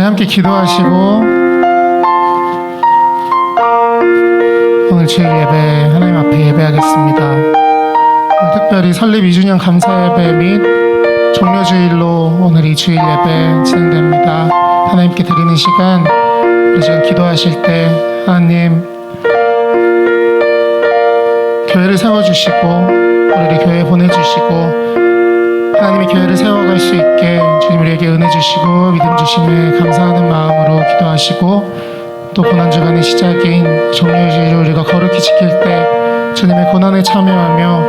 우리 함께 기도하시고 오늘 주일 예배 하나님 앞에 예배하겠습니다. 오늘 특별히 설립 2주년 감사 예배 및 종료주일로 오늘 이 주일 예배 진행됩니다. 하나님께 드리는 시간, 우리 지금 기도하실 때 하나님 교회를 세워주시고 우리를 교회에 보내주시고 하나님의 교회를 세워갈 수 있게 주님 우리에게 은혜 주시고 믿음 주심에 감사하는 마음으로 기도하시고, 또 고난주간의 시작인 종료주일을 우리가 거룩히 지킬 때 주님의 고난에 참여하며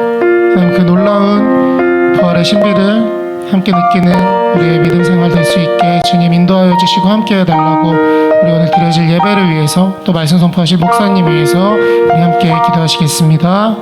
하나님 그 놀라운 부활의 신비를 함께 느끼는 우리의 믿음 생활 될 수 있게 주님 인도하여 주시고 함께 해달라고, 우리 오늘 드려질 예배를 위해서 또 말씀 선포하실 목사님 위해서 우리 함께 기도하시겠습니다.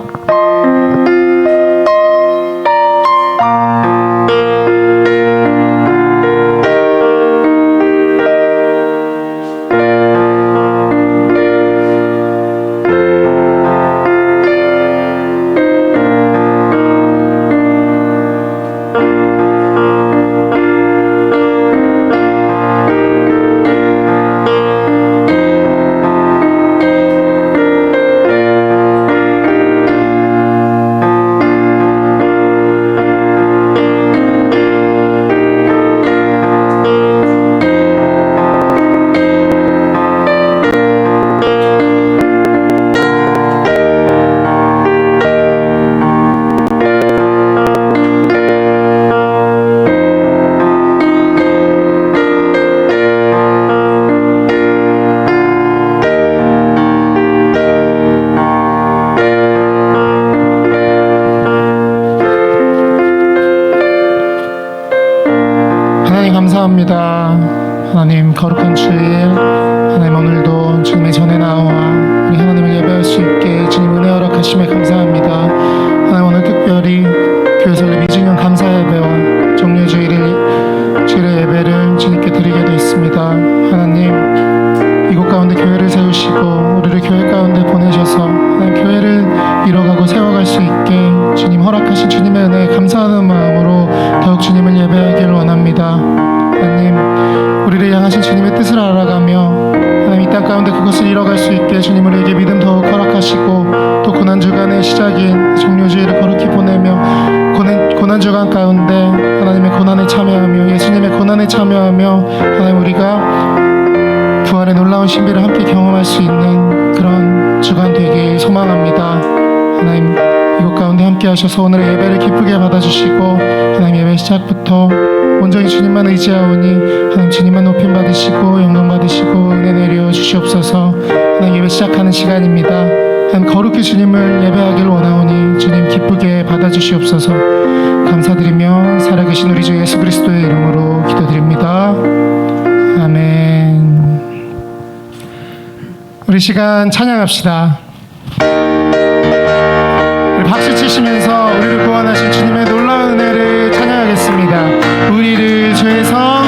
감사합니다. 하나님 거룩한 주일, 하나님 오늘도 주님의 전에 나와 우리 하나님을 예배할 수 있게 주님 은혜 허락하심에 감사합니다. 하나님 오늘 특별히 교회 설립 2주년 감사 예배와 종료주일의 주일의 예배를 주님께 드리게 되었습니다. 하나님 이곳 가운데 교회를 세우시고 우리를 교회 가운데 보내셔서 하나님 교회를 이뤄가고 세워갈 수 있게 주님 허락하신 주님의 은혜에 감사하는 마음으로 더욱 주님을 예배하기를 원합니다. 하나님 우리를 향하신 주님의 뜻을 알아가며 하나님 이 땅 가운데 그것을 이뤄갈 수 있게 주님 우리에게 믿음 더욱 허락하시고, 또 고난주간의 시작인 종료주일을 거룩히 보내며 고난주간 가운데 하나님의 고난에 참여하며 예수님의 고난에 참여하며 하나님 우리가 부활의 놀라운 신비를 함께 경험할 수 있는 그런 주간 되길 소망합니다. 하나님 이곳 가운데 함께 하셔서 오늘의 예배를 기쁘게 받아주시고 하나님 예배 시작부터 온전히 주님만 의지하오니 하나님 주님만 높임 받으시고 영광 받으시고 은혜 내려 주시옵소서. 하나님 예배 시작하는 시간입니다. 하나님 거룩히 주님을 예배하길 원하오니 주님 기쁘게 받아주시옵소서. 감사드리며 살아계신 우리 주 예수 그리스도의 이름으로 기도드립니다. 아멘. 우리 시간 찬양합시다. 박수 치시면서 우리를 구원하신 주님의 놀라운 은혜를 찬양하겠습니다. 우리를 죄에서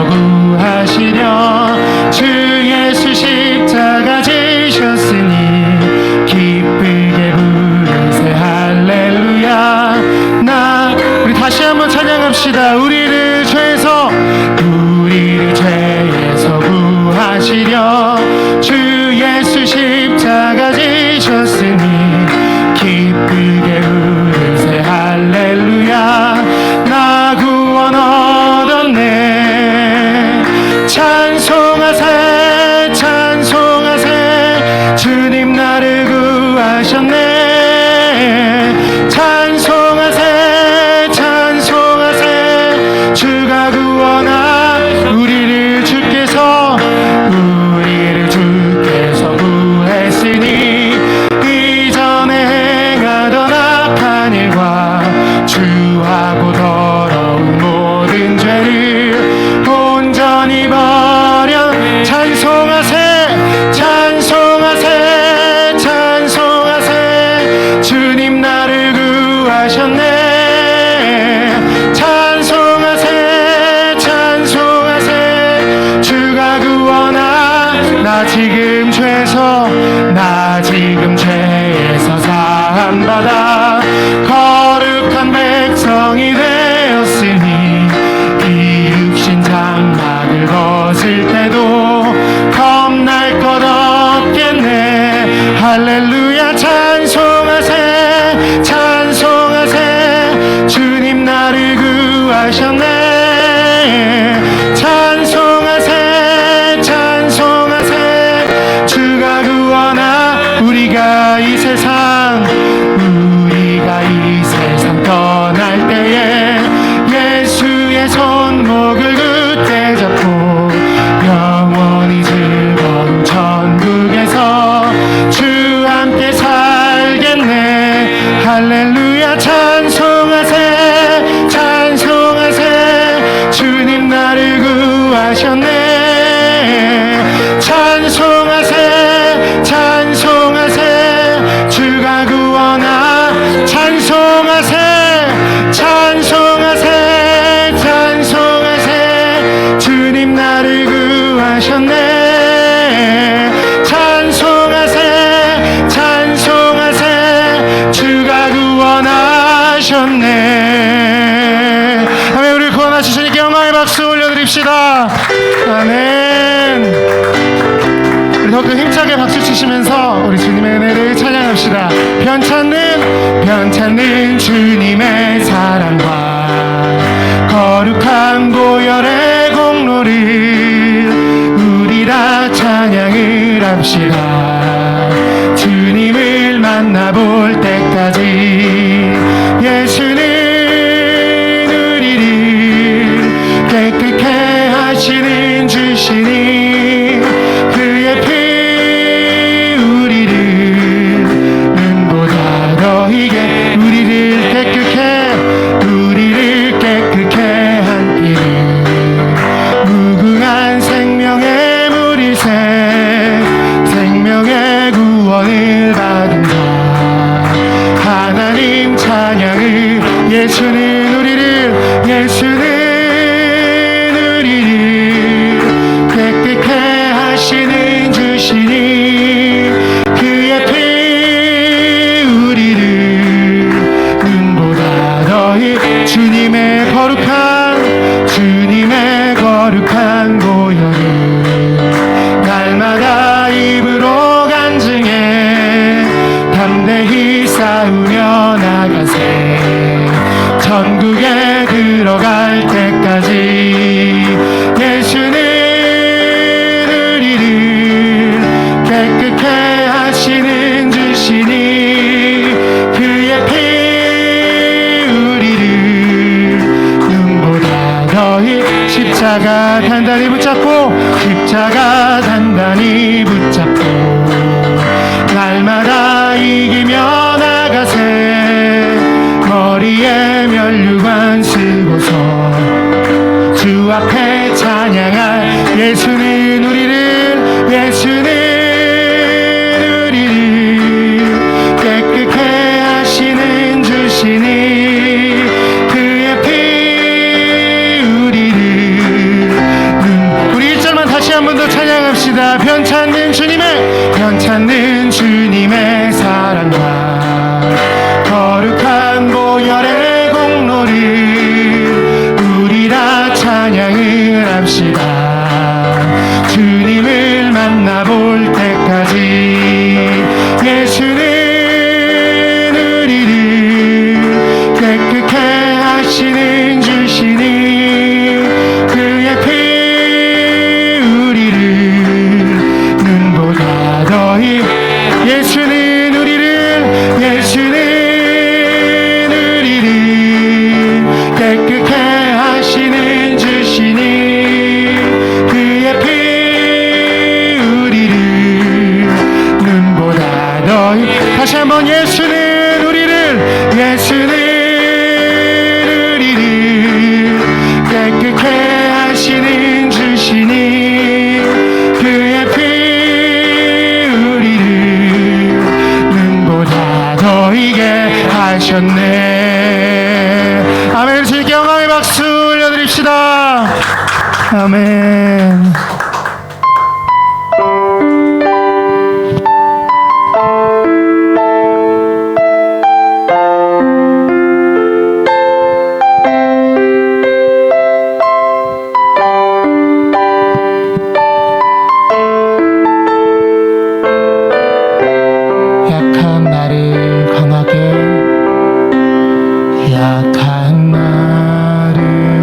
구하시려 주 예수 십자가 지셨으니 기쁘게 부르세 할렐루야. 우리 다시 한번 찬양합시다. 우리를 죄에서 구하시려 주 예수 십자가 지셨으니 기쁘게 부르세 할렐루야. 나 구원 얻었네. 찬송하세 찬송하세 주님 나를 구하셨네. 찬송하세 찬송하세 주가 구원한 우리를 주께서 구했으니 이전에 행하던 악한 일과 주하고 더러운 모든 죄를 온전히 버려 구하셨네. 찬송하세 찬송하세. 주가 구원하 우리가 이 세상 떠날 때에 예수의 손목을 굳게 잡고 영원히 즐거운 천국에서 주와 함께 살겠네. 할렐루야. 찬송하세 찬송하세. 주님 나를 구하셨네. 찬송하세 찬송하세. 주가 구원하 찬송하세 찬송하세 찬송하세. 주님 나를 구하셨네. 찬송하세 찬송하세. 주가 구원하셨네. 아멘. 우리 구원하신 주님께 영광의 박수 올려드립시다. 아멘. 우리 더욱더 힘차게 박수 치시면서 우리 주님의 은혜를 찬양합시다. 편찮는 주님의 사랑과 거룩한 보혈의 공로를 우리 다 찬양을 합시다. 주님을 만나볼 때까지 예수는 우리를 깨끗게 하시는 주시니 그의 피 우리를 깨끗게 한 길을 무궁한 생명의 물이새 생명의 구원을 받은 자 하나님 찬양을. 예수는 우리를 깨끗게 하시는 주시니 그의 피 주님의 거룩한 보혈을 날마다 입으로 간증해 담대히 싸우며 나가세. 천국에 들어갈 때까지 예수는 우리를 깨끗게 하시는 주시니 그의 피 십자가 단단히 붙잡고 날마다 이기며 나가세. 머리에 멸류관 쓰고서 주 앞에 찬양할 예수는 우리를 깨끗게 하시는 주시니 그의 피 한 번 더 찬양합시다. 편찮는 주님의 사랑과 거룩한 보혈의 공로를 우리 다 찬양을 합시다. 주님을 만나볼 때까지 예수는 우리를 깨끗게 하시는 주시니 그의 피 예수는 우리를 깨끗게 하시는 주시니 그의 피 우리를 눈보다 더히. 다시 한번 예수는 우리를 깨끗게 하시는 주시니 그의 피 더이게 하셨네. 아멘. 주님께 영광의 박수 올려드립시다. 아멘. 약한 나를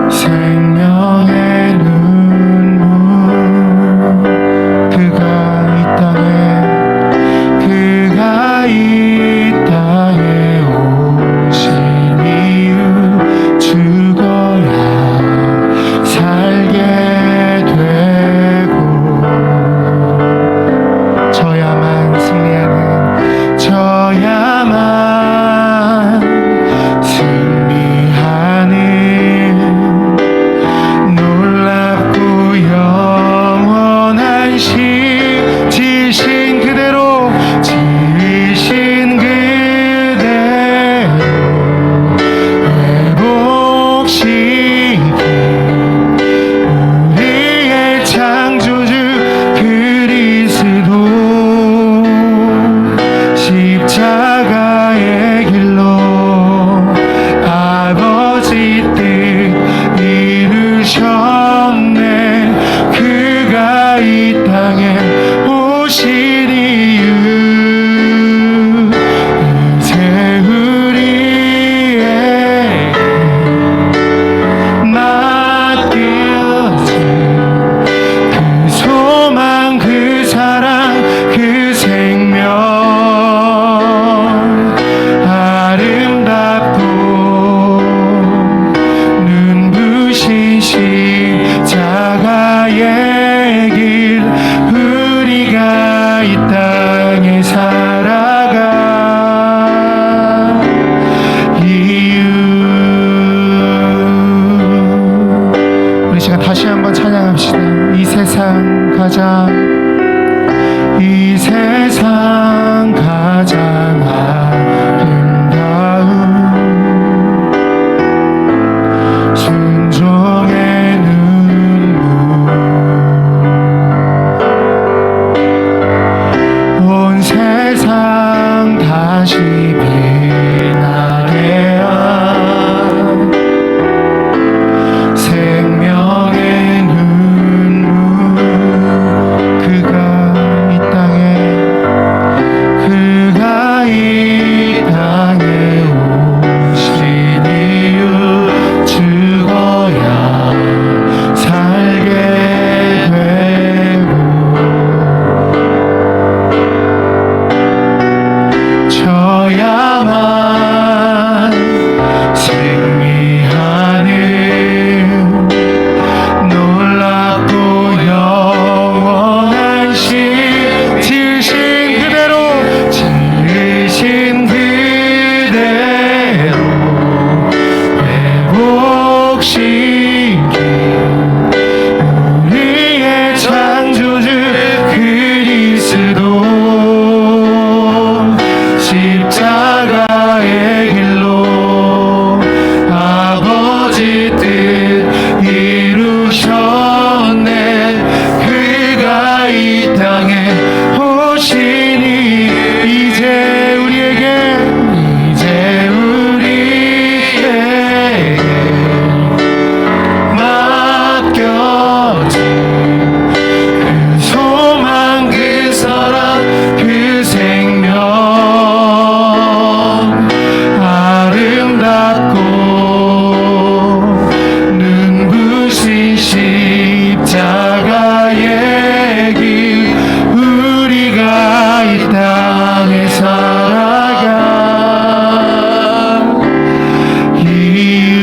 생명의 찬양합시다. 이 세상 가장 아름다운 순종의 눈물 온 세상 다시 빛나게 한 생명의 눈물 그가 이 땅에 오신 이유 죽어야 살게 되고 져야만 승리하는 놀랍고 영원한 신 지으신 그대로 회복시킨 우리의 창조주 그리스도 십자가의 길로 아버지 뜻 이루셨네. 그가 이 땅에 오시니 이제 우리에게 맡겨진 그 소망 그 사랑 그 생명 아름답고 눈부신 십자가의 길 우리가 이 땅에 살아갈 이유.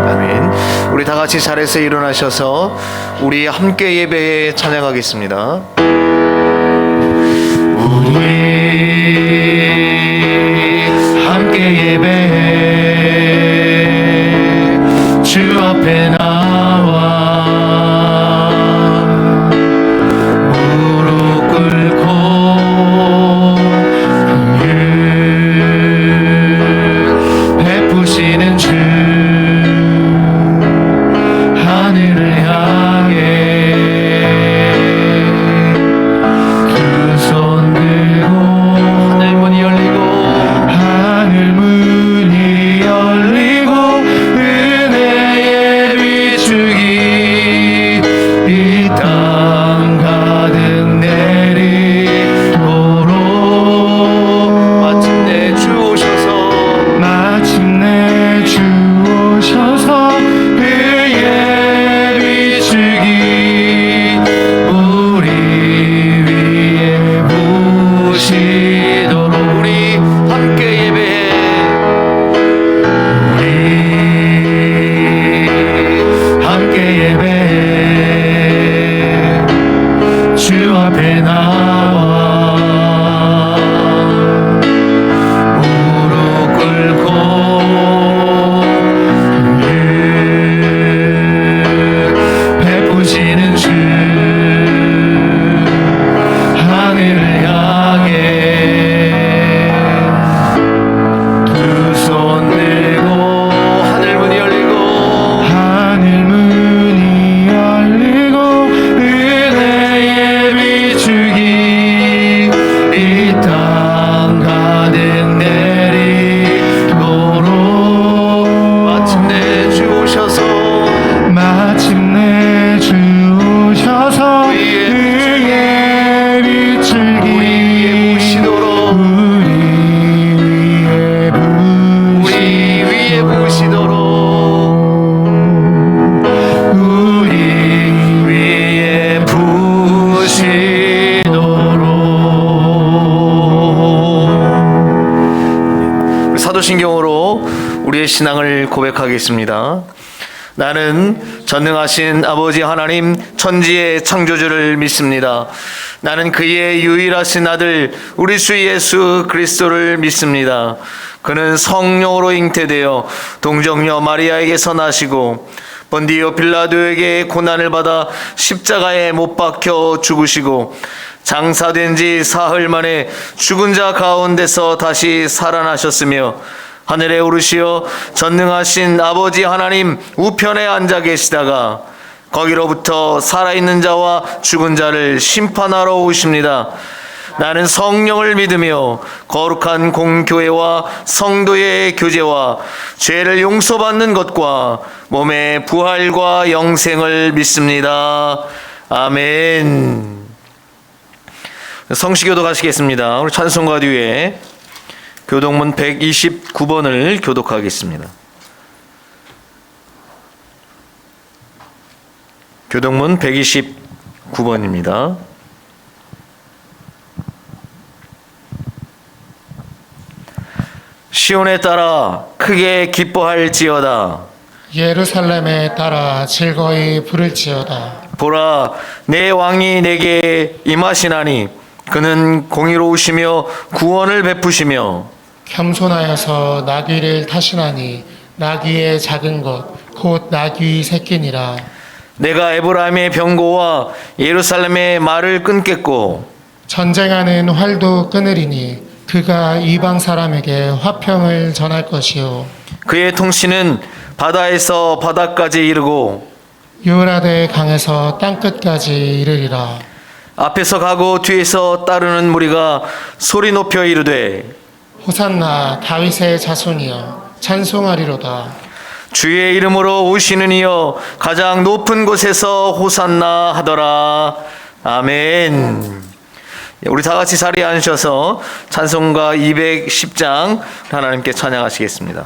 아멘. 우리 다 같이 자리에서 일어나셔서 우리 함께 예배에 찬양하겠습니다. 우리 함께 예배해 주 앞에 나와 무릎 꿇고 긍휼 베푸시는 주 하늘을 향해 두 손 들고 하늘 문이 열리고 은혜의 비추기 이 땅 가득 내리도록 마침내 주 오셔서 그의 비추기 우리 위에 부시도록 우리 함께 예배해 함께 예배해 주 앞에 나와 무릎 꿇고 긍휼 베푸시는 주 하늘을 향해 두 손 들고 하늘 문이 열리고 은혜의 비추기 이 땅 가득 내리도록 마침내 주 오셔서 그의 비추기 우리 위에 부시도록 우리 위에 부시도록 사도신경으로 우리의 신앙을 고백하겠습니다. 나는 전능하신 아버지 하나님 천지의 창조주를 믿습니다. 나는 그의 유일하신 아들 우리 주 예수 그리스도를 믿습니다. 그는 성령으로 잉태되어 동정녀 마리아에게서 나시고 본디오 빌라도에게 고난을 받아 십자가에 못 박혀 죽으시고 장사된 지 사흘 만에 죽은 자 가운데서 다시 살아나셨으며 하늘에 오르시어 전능하신 아버지 하나님 우편에 앉아 계시다가 거기로부터 살아있는 자와 죽은 자를 심판하러 오십니다. 나는 성령을 믿으며 거룩한 공교회와 성도의 교제와 죄를 용서받는 것과 몸의 부활과 영생을 믿습니다. 아멘. 성시교도 가시겠습니다. 우리 찬송가 뒤에 교동문 129번을 교독하겠습니다. 교동문 129번입니다. 시온에 따라 크게 기뻐할지어다. 예루살렘에 따라 즐거이 부를지어다. 보라, 내 왕이 내게 임하시나니 그는 공의로우시며 구원을 베푸시며 겸손하여서 나귀를 타시나니 나귀의 작은 것 곧 나귀 새끼니라. 내가 에브라임의 병고와 예루살렘의 말을 끊겠고 전쟁하는 활도 끊으리니 그가 이방 사람에게 화평을 전할 것이요 그의 통치는 바다에서 바다까지 이르고 유라데 강에서 땅끝까지 이르리라. 앞에서 가고 뒤에서 따르는 무리가 소리 높여 이르되 호산나 다윗의 자손이여 찬송하리로다. 주의 이름으로 오시는 이여 가장 높은 곳에서 호산나 하더라. 아멘. 우리 다 같이 자리에 앉으셔서 찬송가 210장 하나님께 찬양하시겠습니다.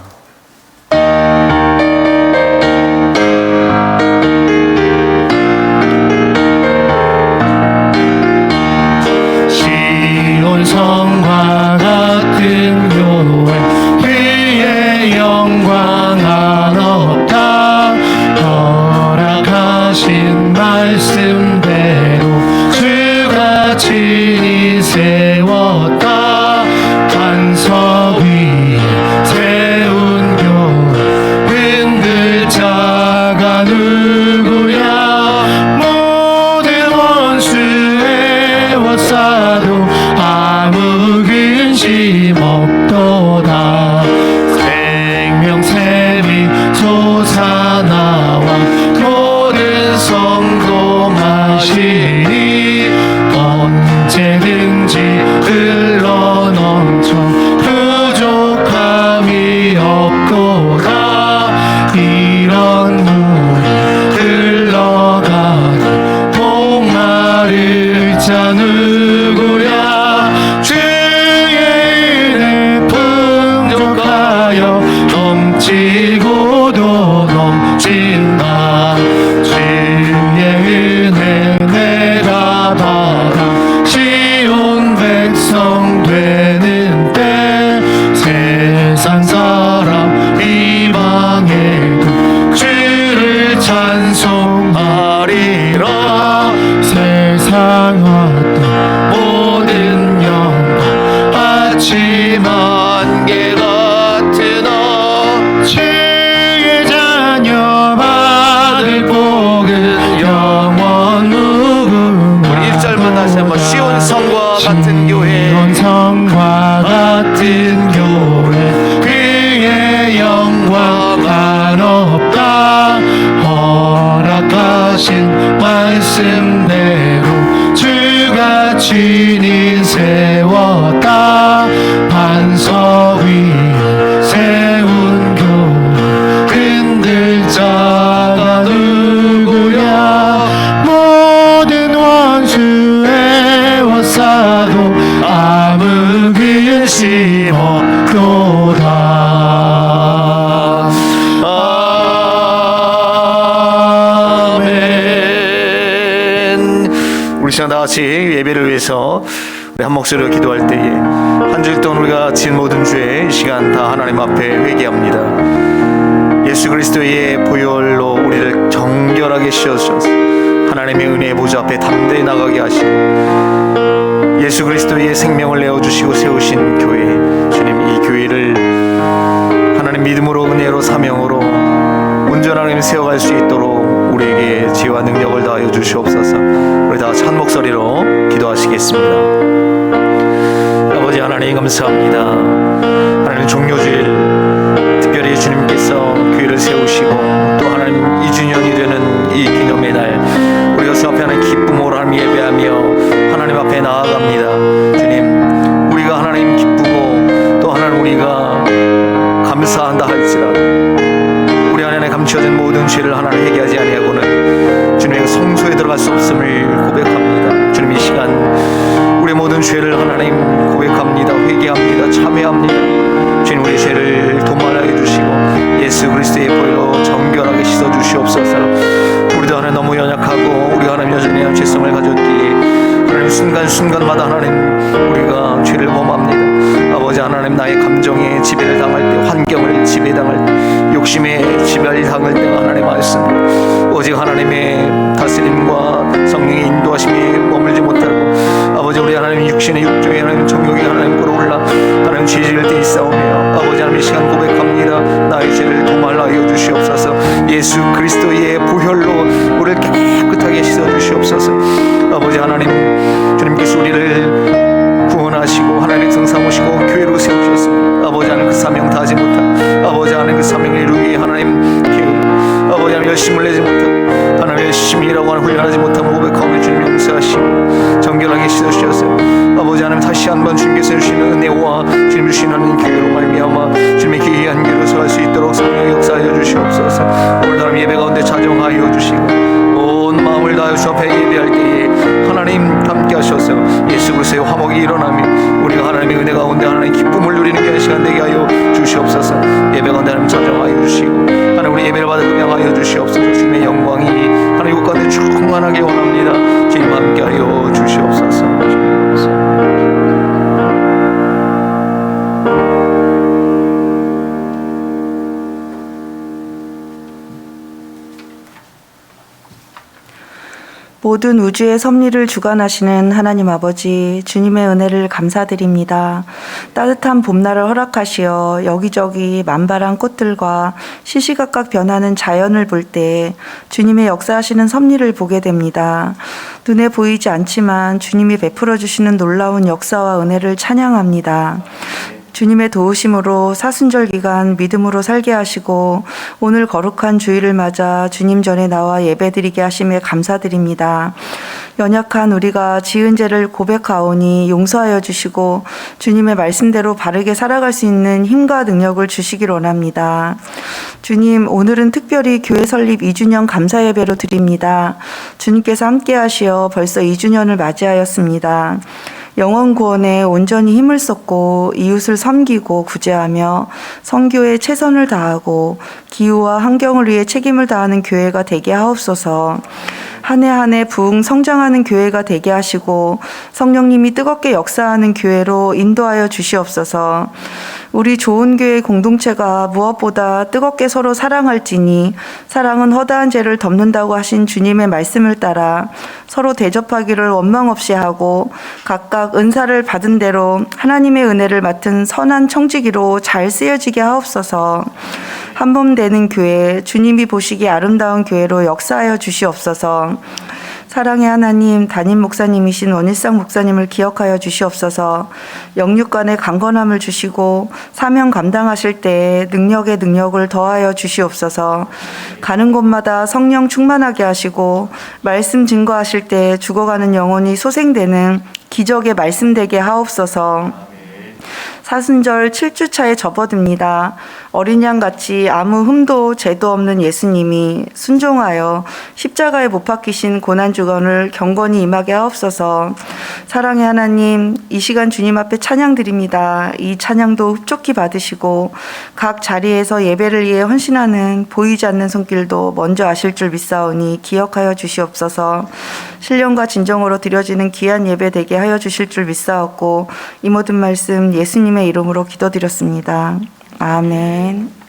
시온 성과 같은 교회 그의 영광 한없다. 허락하신 말씀대로 주가 친히 세웠다. 반석 위에 세운 교회 흔들 자가 누구야. 모든 원수의 워싸도 아무 근심 없도다. 생명샘이 솟아나와 모든 성도 마시니 언제든지 흘러넘쳐 부족함이 없도다. 이런 물이 흘러가니 목마를 자 누구야. 주의 은혜 풍족하여 넘치고도 넘친다. 주의 은혜 내가 받아 시온 백성 되는 때 세상 사람 이방에도 주를 찬송하리라. 세상 어떤 모든 영광 아침 안개 같으나 주의 자녀 받을 복은 영원 무궁. 우리 1절만 다시 한번 시온 성과 같은 교회 시온 성과 같은 교회 그의 영광 한없다. 허락하신 말씀대로 주가 친히 세웠다. 반석 위에 세운 교회 흔들 자가 누구야. 모든 원수의 워싸도 아무 근심 없도다. 아멘. 우리 시간 다 같이 예배를 위해서 우리 한 목소리로 기도할 때에 한 주일 동안 우리가 진 모든 죄 이 시간 다 하나님 앞에 회개합니다. 예수 그리스도의 보혈로 우리를 정결하게 씌워주셔서 하나님의 은혜의 보좌 앞에 담대히 나가게 하시고 예수 그리스도의 생명을 내어주시고 세우신 교회, 주님 이 교회를 믿음으로 은혜로 사명으로 온전하게 세워갈 수 있도록 우리에게 지혜와 능력을 더하여 주시옵소서. 우리 다 같이 한 목소리로 기도하시겠습니다. 아버지 하나님 감사합니다. 하나님 종료주일 특별히 주님께서 교회를 세우시고 또 하나님 2주년이 되는 이 기념의 날 우리가 주 앞에 하나님 기쁨으로 하나님 예배하며 하나님 앞에 나아갑니다. 주님 우리가 하나님 기쁘고 또 하나님 우리가 감사한다 할지라도 우리 안에 감추어진 모든 죄를 하나님 회개하지 아니하고는 주님의 성소에 들어갈 수 없음을 고백합니다. 주님 이 시간 우리의 모든 죄를 하나님 고백합니다. 회개합니다. 참회합니다. 주님 우리의 죄를 도말하게 해주시고 예수 그리스도의 보혈로 정결하게 씻어주시옵소서. 우리도 하나님 너무 연약하고 우리가 하나님 여전히 죄성을 가졌기에 하나님 순간순간마다 하나님 우리가 죄를 범합니다. 아버지 하나님 나의 감정에 지배를 당할 때 환경을 지배당할 때 욕심에 지배를 당할 때가 하나님 많습니다. 오직 하나님의 다스림과 성령의 인도하심이 머물지 못하고 아버지 우리 하나님 육신의 육조에 하나님 정욕이 하나님 끌어올라 하나님 죄 지을 때 있사오며 아버지 하나님 이 시간 고백합니다. 나의 죄를 도말하여 주시옵소서. 예수 그리스도의 보혈로 우리를 깨끗하게 씻어주시옵소서. 아버지 하나님 주님께서 우리를 구원하시고 하나님의 백성 삼으시고 교회로 세우셨습니다. 아버지 하나님 그 사명 다하지 못한 아버지 하나님 그 사명을 이루기 하나님 아버지 하나님 열심을 내지 못하고 하나님 열심히 일하고 하나님 훈련하지 못하고 고백하며 주님 용서하시고 정결하게 씻어주셨어요. 아버지 하나님 다시 한번 주님께서 주시는 은혜와 주님 주시는 하나님 교회로 말미암아 주님의 귀한 교회로 서갈 수 있도록 성령 역사하여 주시옵소서. 오늘도 하나님 예배 가운데 자정하여 주시고 온 마음을 다하여 주 앞에 예배할 때에 하나님 함께 하셔서 예수 그리스도의 화목이 일어나며 우리가 하나님의 은혜 가운데 하나님 기쁨을 누리는 게 시간 되게 하여 주시옵소서. 예배 가운데 하나님 자정하여 주시고 하나님 우리 예배를 받아 음양하여 주시옵소서. 주님의 영광이 하나님 이곳 가운데 충만하게 원합니다. 주님 함께 하여 주시옵소서. 모든 우주의 섭리를 주관하시는 하나님 아버지, 주님의 은혜를 감사드립니다. 따뜻한 봄날을 허락하시어 여기저기 만발한 꽃들과 시시각각 변하는 자연을 볼 때 주님의 역사하시는 섭리를 보게 됩니다. 눈에 보이지 않지만 주님이 베풀어 주시는 놀라운 역사와 은혜를 찬양합니다. 주님의 도우심으로 사순절 기간 믿음으로 살게 하시고 오늘 거룩한 주일을 맞아 주님 전에 나와 예배드리게 하심에 감사드립니다. 연약한 우리가 지은 죄를 고백하오니 용서하여 주시고 주님의 말씀대로 바르게 살아갈 수 있는 힘과 능력을 주시길 원합니다. 주님, 오늘은 특별히 교회 설립 2주년 감사 예배로 드립니다. 주님께서 함께 하시어 벌써 2주년을 맞이하였습니다. 영혼 구원에 온전히 힘을 쏟고 이웃을 섬기고 구제하며 선교에 최선을 다하고 기후와 환경을 위해 책임을 다하는 교회가 되게 하옵소서. 한 해 한 해 부흥 성장하는 교회가 되게 하시고 성령님이 뜨겁게 역사하는 교회로 인도하여 주시옵소서. 우리 좋은 교회 공동체가 무엇보다 뜨겁게 서로 사랑할지니 사랑은 허다한 죄를 덮는다고 하신 주님의 말씀을 따라 서로 대접하기를 원망 없이 하고 각각 은사를 받은 대로 하나님의 은혜를 맡은 선한 청지기로 잘 쓰여지게 하옵소서. 한 몸 되는 교회, 주님이 보시기에 아름다운 교회로 역사하여 주시옵소서. 사랑의 하나님, 담임 목사님이신 원일상 목사님을 기억하여 주시옵소서. 영육간의 강건함을 주시고 사명 감당하실 때에 능력에 능력을 더하여 주시옵소서. 가는 곳마다 성령 충만하게 하시고 말씀 증거하실 때 죽어가는 영혼이 소생되는 기적의 말씀되게 하옵소서. 사순절 7주차에 접어듭니다. 어린 양같이 아무 흠도 죄도 없는 예수님이 순종하여 십자가에 못 박히신 고난주건을 경건히 임하게 하옵소서. 사랑의 하나님, 이 시간 주님 앞에 찬양드립니다. 이 찬양도 흡족히 받으시고 각 자리에서 예배를 위해 헌신하는 보이지 않는 손길도 먼저 아실 줄 믿사오니 기억하여 주시옵소서. 신령과 진정으로 드려지는 귀한 예배 되게 하여 주실 줄 믿사옵고 이 모든 말씀 예수님의 이름으로 기도드렸습니다. 아멘.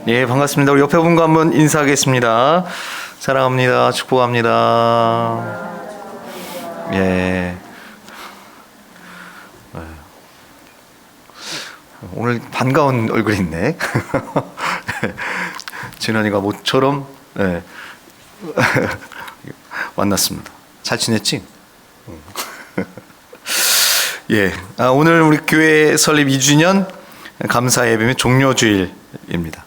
예, 반갑습니다. 우리 옆에 분과 한번 인사하겠습니다. 사랑합니다. 축복합니다. 예. 오늘 반가운 얼굴이 있네. 진원이가 모처럼 네. 만났습니다. 잘 지냈지? 예. 오늘 우리 교회 설립 2주년 감사 예배 종료주일입니다.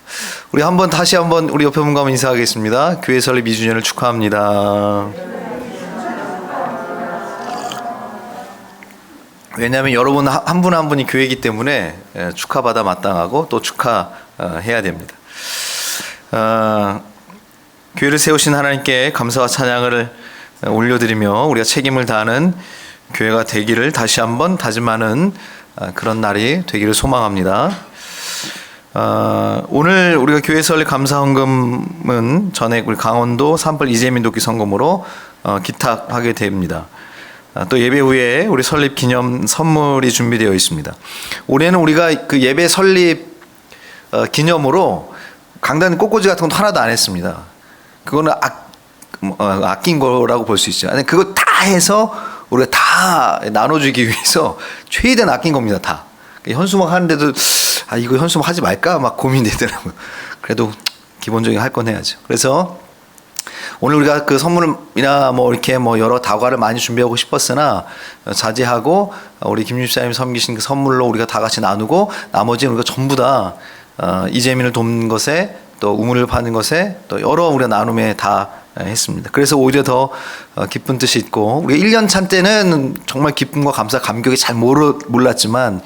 우리 다시 한번 우리 옆에 분과 인사하겠습니다. 교회 설립 2주년을 축하합니다. 왜냐하면 여러분 한 분 한 분이 교회이기 때문에 축하받아 마땅하고 또 축하해야 됩니다. 교회를 세우신 하나님께 감사와 찬양을 올려드리며 우리가 책임을 다하는 교회가 되기를 다시 한번 다짐하는 그런 날이 되기를 소망합니다. 오늘 우리가 교회 설립 감사 헌금은 전액 우리 강원도 산불 이재민 돕기 성금으로 기탁하게 됩니다. 또 예배 후에 우리 설립 기념 선물이 준비되어 있습니다. 올해는 우리가 그 예배 설립 기념으로 강단 꽃꽂이 같은 건 하나도 안 했습니다. 그거는 아낀 거라고 볼 수 있죠. 아니 그거 다 해서 우리가 다 나눠주기 위해서 최대한 아낀 겁니다. 다. 현수막 하는데도 이거 현수막 하지 말까 막 고민되더라고요. 그래도 기본적인 할 건 해야죠. 그래서 오늘 우리가 그 선물이나 이렇게 여러 다과를 많이 준비하고 싶었으나 자제하고 우리 김 집사님 섬기신 그 선물로 우리가 다 같이 나누고 나머지는 우리가 전부 다 이재민을 돕는 것에 또 우물을 파는 것에 또 여러 우리가 나눔에 다 했습니다. 그래서 오히려 더 기쁜 뜻이 있고 우리 1년 차 때는 정말 기쁨과 감사 감격이 잘 몰랐지만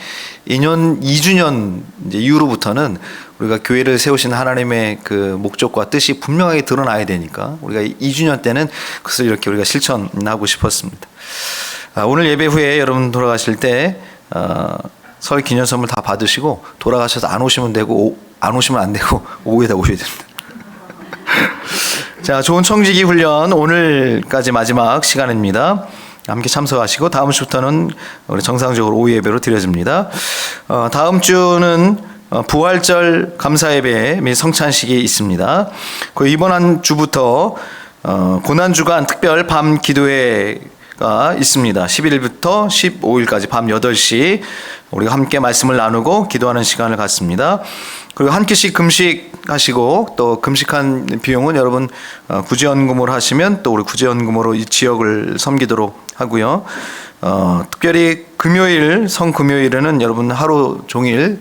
2주년 이후로부터는 우리가 교회를 세우신 하나님의 그 목적과 뜻이 분명하게 드러나야 되니까 우리가 2주년 때는 그것을 이렇게 우리가 실천하고 싶었습니다. 오늘 예배 후에 여러분 돌아가실 때 설 기념 선물 다 받으시고 돌아가셔서 안 오시면 되고 안 오시면 안 되고 오후에다 오셔야 됩니다. 자, 좋은 청지기 훈련 오늘까지 마지막 시간입니다. 함께 참석하시고 다음 주부터는 우리 정상적으로 오후 예배로 드려집니다. 다음 주는 부활절 감사 예배 및 성찬식이 있습니다. 그 이번 한 주부터 고난 주간 특별 밤 기도회가 있습니다. 11일부터 15일까지 밤 8시 우리가 함께 말씀을 나누고 기도하는 시간을 갖습니다. 그리고 한 끼씩 금식하시고 또 금식한 비용은 여러분 구제연금으로 하시면 또 우리 구제연금으로 이 지역을 섬기도록 하고요. 특별히 성금요일에는 여러분 하루 종일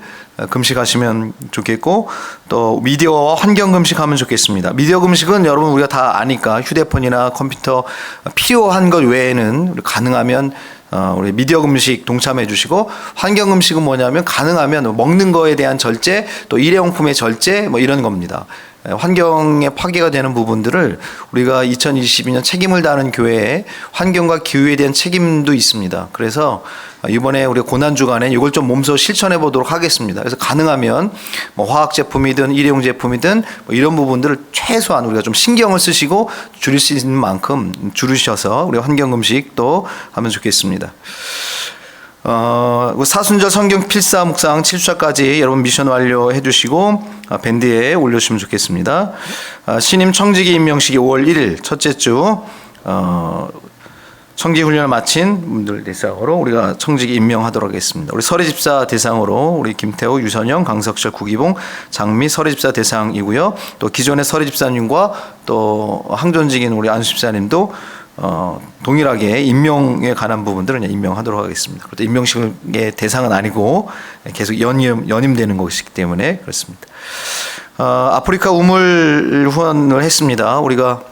금식하시면 좋겠고 또 미디어와 환경 금식하면 좋겠습니다. 미디어 금식은 여러분 우리가 다 아니까 휴대폰이나 컴퓨터 필요한 것 외에는 가능하면 우리 미디어 금식 동참해 주시고 환경 금식은 뭐냐면 가능하면 먹는 거에 대한 절제 또 일회용품의 절제 이런 겁니다. 환경에 파괴가 되는 부분들을 우리가 2022년 책임을 다하는 교회에 환경과 기후에 대한 책임도 있습니다. 그래서 이번에 우리 고난주간에 이걸 좀 몸소 실천해 보도록 하겠습니다. 그래서 가능하면 화학 제품이든 일회용 제품이든 이런 부분들을 최소한 우리가 좀 신경을 쓰시고 줄일 수 있는 만큼 줄이셔서 우리 환경 금식도 하면 좋겠습니다. 사순절 성경 필사 묵상 7주차까지 여러분 미션 완료해 주시고 밴드에 올려주시면 좋겠습니다. 신임 청지기 임명식이 5월 1일 첫째 주 청지기 훈련을 마친 분들 대상으로 우리가 청지기 임명하도록 하겠습니다. 우리 서리집사 대상으로 우리 김태호, 유선영, 강석철, 구기봉, 장미 서리집사 대상이고요. 또 기존의 서리집사님과 또 항존직인 우리 안수집사님도 동일하게 임명에 관한 부분들은 임명하도록 하겠습니다. 그것도 임명식의 대상은 아니고 계속 연임되는 것이기 때문에 그렇습니다. 아프리카 우물 후원을 했습니다. 우리가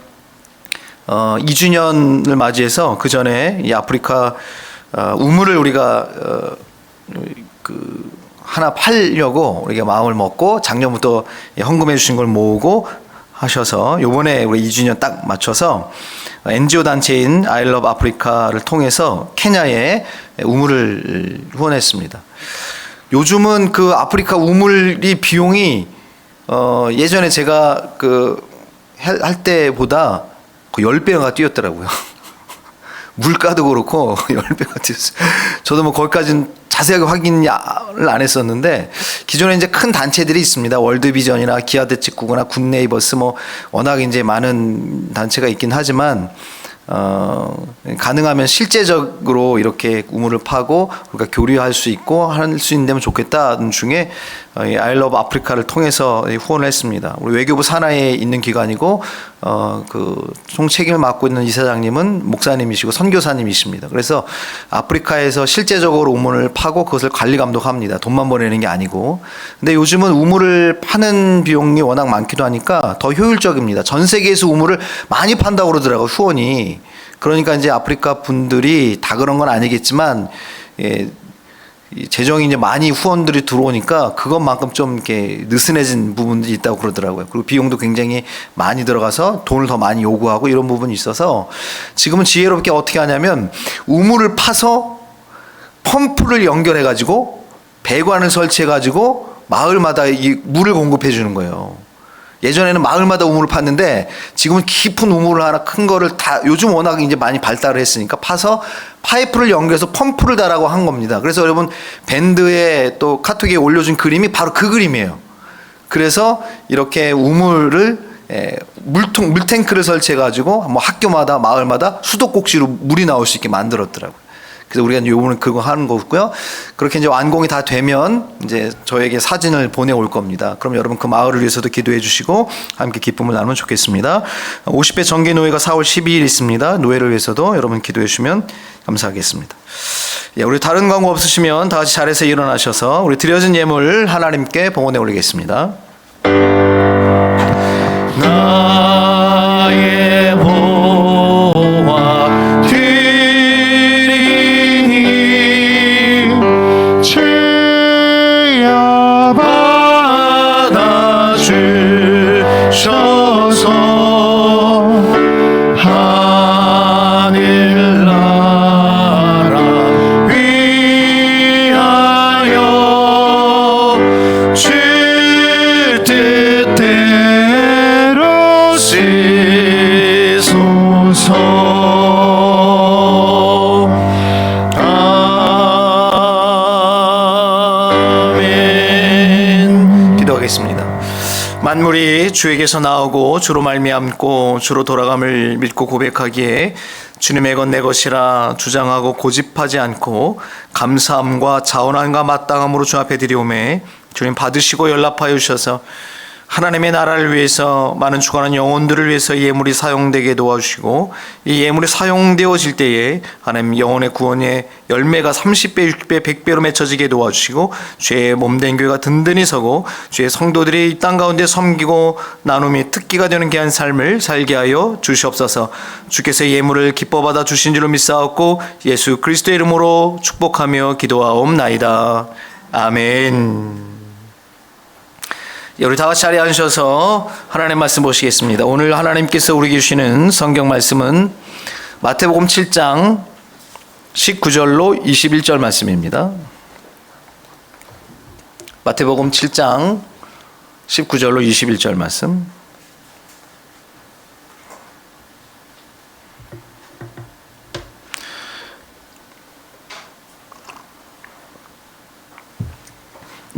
2주년을 맞이해서 그 전에 이 아프리카 우물을 우리가 하나 팔려고 우리가 마음을 먹고 작년부터 헌금해 주신 걸 모으고 하셔서 요번에 우리 2주년 딱 맞춰서 NGO 단체인 I Love Africa를 통해서 케냐에 우물을 후원했습니다. 요즘은 그 아프리카 우물이 비용이 예전에 제가 할 때보다 10배가 뛰었더라고요. 물가도 그렇고 10배가 뛰었어요. 저도 거기까지는 자세하게 확인을 안 했었는데 기존에 이제 큰 단체들이 있습니다. 월드비전이나 기아대책국이나 굿네이버스 뭐 워낙 이제 많은 단체가 있긴 하지만 가능하면 실제적으로 이렇게 우물을 파고 우리가 교류할 수 있고 할 수 있는 데면 좋겠다는 중에 아이러브 아프리카를 통해서 후원을 했습니다. 우리 외교부 산하에 있는 기관이고 그 총책임을 맡고 있는 이사장님은 목사님이시고 선교사님이십니다. 그래서 아프리카에서 실제적으로 우물을 파고 그것을 관리 감독합니다. 돈만 보내는 게 아니고. 근데 요즘은 우물을 파는 비용이 워낙 많기도 하니까 더 효율적입니다. 전 세계에서 우물을 많이 판다고 그러더라고요, 후원이. 그러니까 이제 아프리카 분들이 다 그런 건 아니겠지만 이 재정이 이제 많이 후원들이 들어오니까 그것만큼 좀 이렇게 느슨해진 부분들이 있다고 그러더라고요. 그리고 비용도 굉장히 많이 들어가서 돈을 더 많이 요구하고 이런 부분이 있어서 지금은 지혜롭게 어떻게 하냐면 우물을 파서 펌프를 연결해 가지고 배관을 설치해 가지고 마을마다 이 물을 공급해 주는 거예요. 예전에는 마을마다 우물을 팠는데 지금은 깊은 우물을 하나 큰 거를 다 요즘 워낙 이제 많이 발달을 했으니까 파서 파이프를 연결해서 펌프를 달라고 한 겁니다. 그래서 여러분 밴드에 또 카톡에 올려준 그림이 바로 그 그림이에요. 그래서 이렇게 우물을 물탱크를 설치해 가지고 뭐 학교마다 마을마다 수도꼭지로 물이 나올 수 있게 만들었더라고요. 그래서 우리가 요번에 그거 하는 거고요. 그렇게 이제 완공이 다 되면 이제 저에게 사진을 보내올 겁니다. 그럼 여러분 그 마을을 위해서도 기도해 주시고 함께 기쁨을 나누면 좋겠습니다. 50배 정기 노회가 4월 12일 있습니다. 노회를 위해서도 여러분 기도해 주시면 감사하겠습니다. 예, 우리 다른 광고 없으시면 다 같이 자리에서 일어나셔서 우리 드려진 예물 하나님께 봉헌해 올리겠습니다. 나의 보화 주여 받아주셔서 하늘나라 위하여 주 뜻대로 쓰소서. 아멘. 기도하겠습니다. 만물이 주에게서 나오고 주로 말미암고 주로 돌아감을 믿고 고백하기에 주님의 것 내 것이라 주장하고 고집하지 않고 감사함과 자원함과 마땅함으로 주 앞에 드리오매 주님 받으시고 연락하여 주셔서 하나님의 나라를 위해서 많은 죽어가는 영혼들을 위해서 이 예물이 사용되게 도와주시고 이 예물이 사용되어질 때에 하나님 영혼의 구원의 열매가 30배, 60배, 100배로 맺혀지게 도와주시고 주의 몸된 교회가 든든히 서고 주의 성도들이 이 땅 가운데 섬기고 나눔이 특기가 되는 귀한 삶을 살게 하여 주시옵소서. 주께서 이 예물을 기뻐 받아 주신 줄로 믿사옵고 예수 그리스도의 이름으로 축복하며 기도하옵나이다. 아멘. 우리 다 같이 자리에 앉으셔서 하나님의 말씀 보시겠습니다. 오늘 하나님께서 우리에게 주시는 성경 말씀은 마태복음 7장 19절로 21절 말씀입니다. 마태복음 7장 19절로 21절 말씀.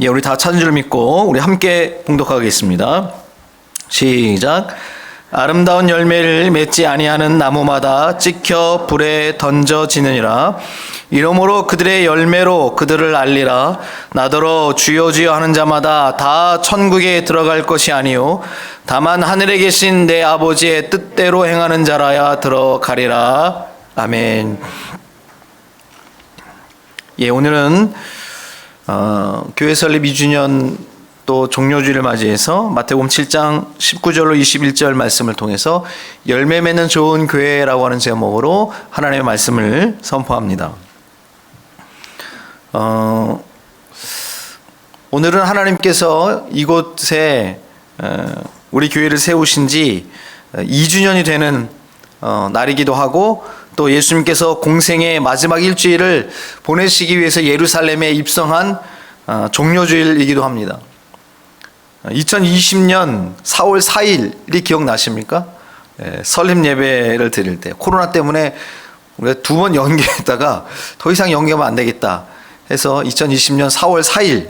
예, 우리 다 찾은 줄 믿고 우리 함께 봉독하겠습니다. 시작. 아름다운 열매를 맺지 아니하는 나무마다 찍혀 불에 던져지느니라. 이러므로 그들의 열매로 그들을 알리라. 나더러 주여 주여 하는 자마다 다 천국에 들어갈 것이 아니요 다만 하늘에 계신 내 아버지의 뜻대로 행하는 자라야 들어가리라. 아멘. 예, 오늘은 교회 설립 2주년 또 종료주일을 맞이해서 마태복음 7장 19절로 21절 말씀을 통해서 열매 맺는 좋은 교회라고 하는 제목으로 하나님의 말씀을 선포합니다. 오늘은 하나님께서 이곳에 우리 교회를 세우신 지 2주년이 되는 날이기도 하고 또 예수님께서 공생의 마지막 일주일을 보내시기 위해서 예루살렘에 입성한 종료주일이기도 합니다. 2020년 4월 4일이 기억나십니까? 설립 예배를 드릴 때 코로나 때문에 우리가 2번 연기했다가 더 이상 연기하면 안 되겠다 해서 2020년 4월 4일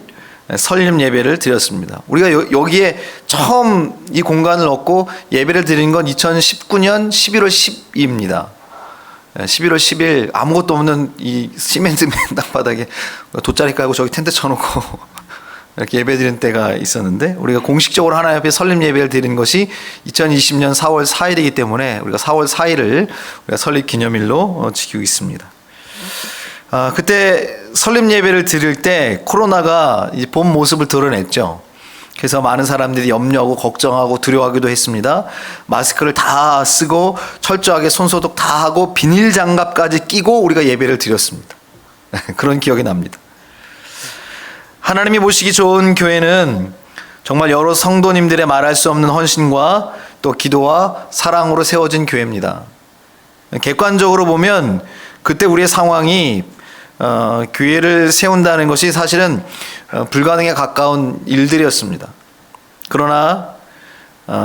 설립 예배를 드렸습니다. 우리가 여기에 처음 이 공간을 얻고 예배를 드린 건 2019년 11월 10일입니다. 11월 10일 아무것도 없는 이 시멘트 땅바닥에 돗자리 깔고 저기 텐트 쳐놓고 이렇게 예배 드린 때가 있었는데, 우리가 공식적으로 하나님 앞에 설립 예배를 드린 것이 2020년 4월 4일이기 때문에 우리가 4월 4일을 우리가 설립 기념일로 지키고 있습니다. 그때 설립 예배를 드릴 때 코로나가 이제 본 모습을 드러냈죠. 그래서 많은 사람들이 염려하고 걱정하고 두려워하기도 했습니다. 마스크를 다 쓰고 철저하게 손소독 다 하고 비닐 장갑까지 끼고 우리가 예배를 드렸습니다. 그런 기억이 납니다. 하나님이 보시기 좋은 교회는 정말 여러 성도님들의 말할 수 없는 헌신과 또 기도와 사랑으로 세워진 교회입니다. 객관적으로 보면 그때 우리의 상황이 교회를 세운다는 것이 사실은 불가능에 가까운 일들이었습니다. 그러나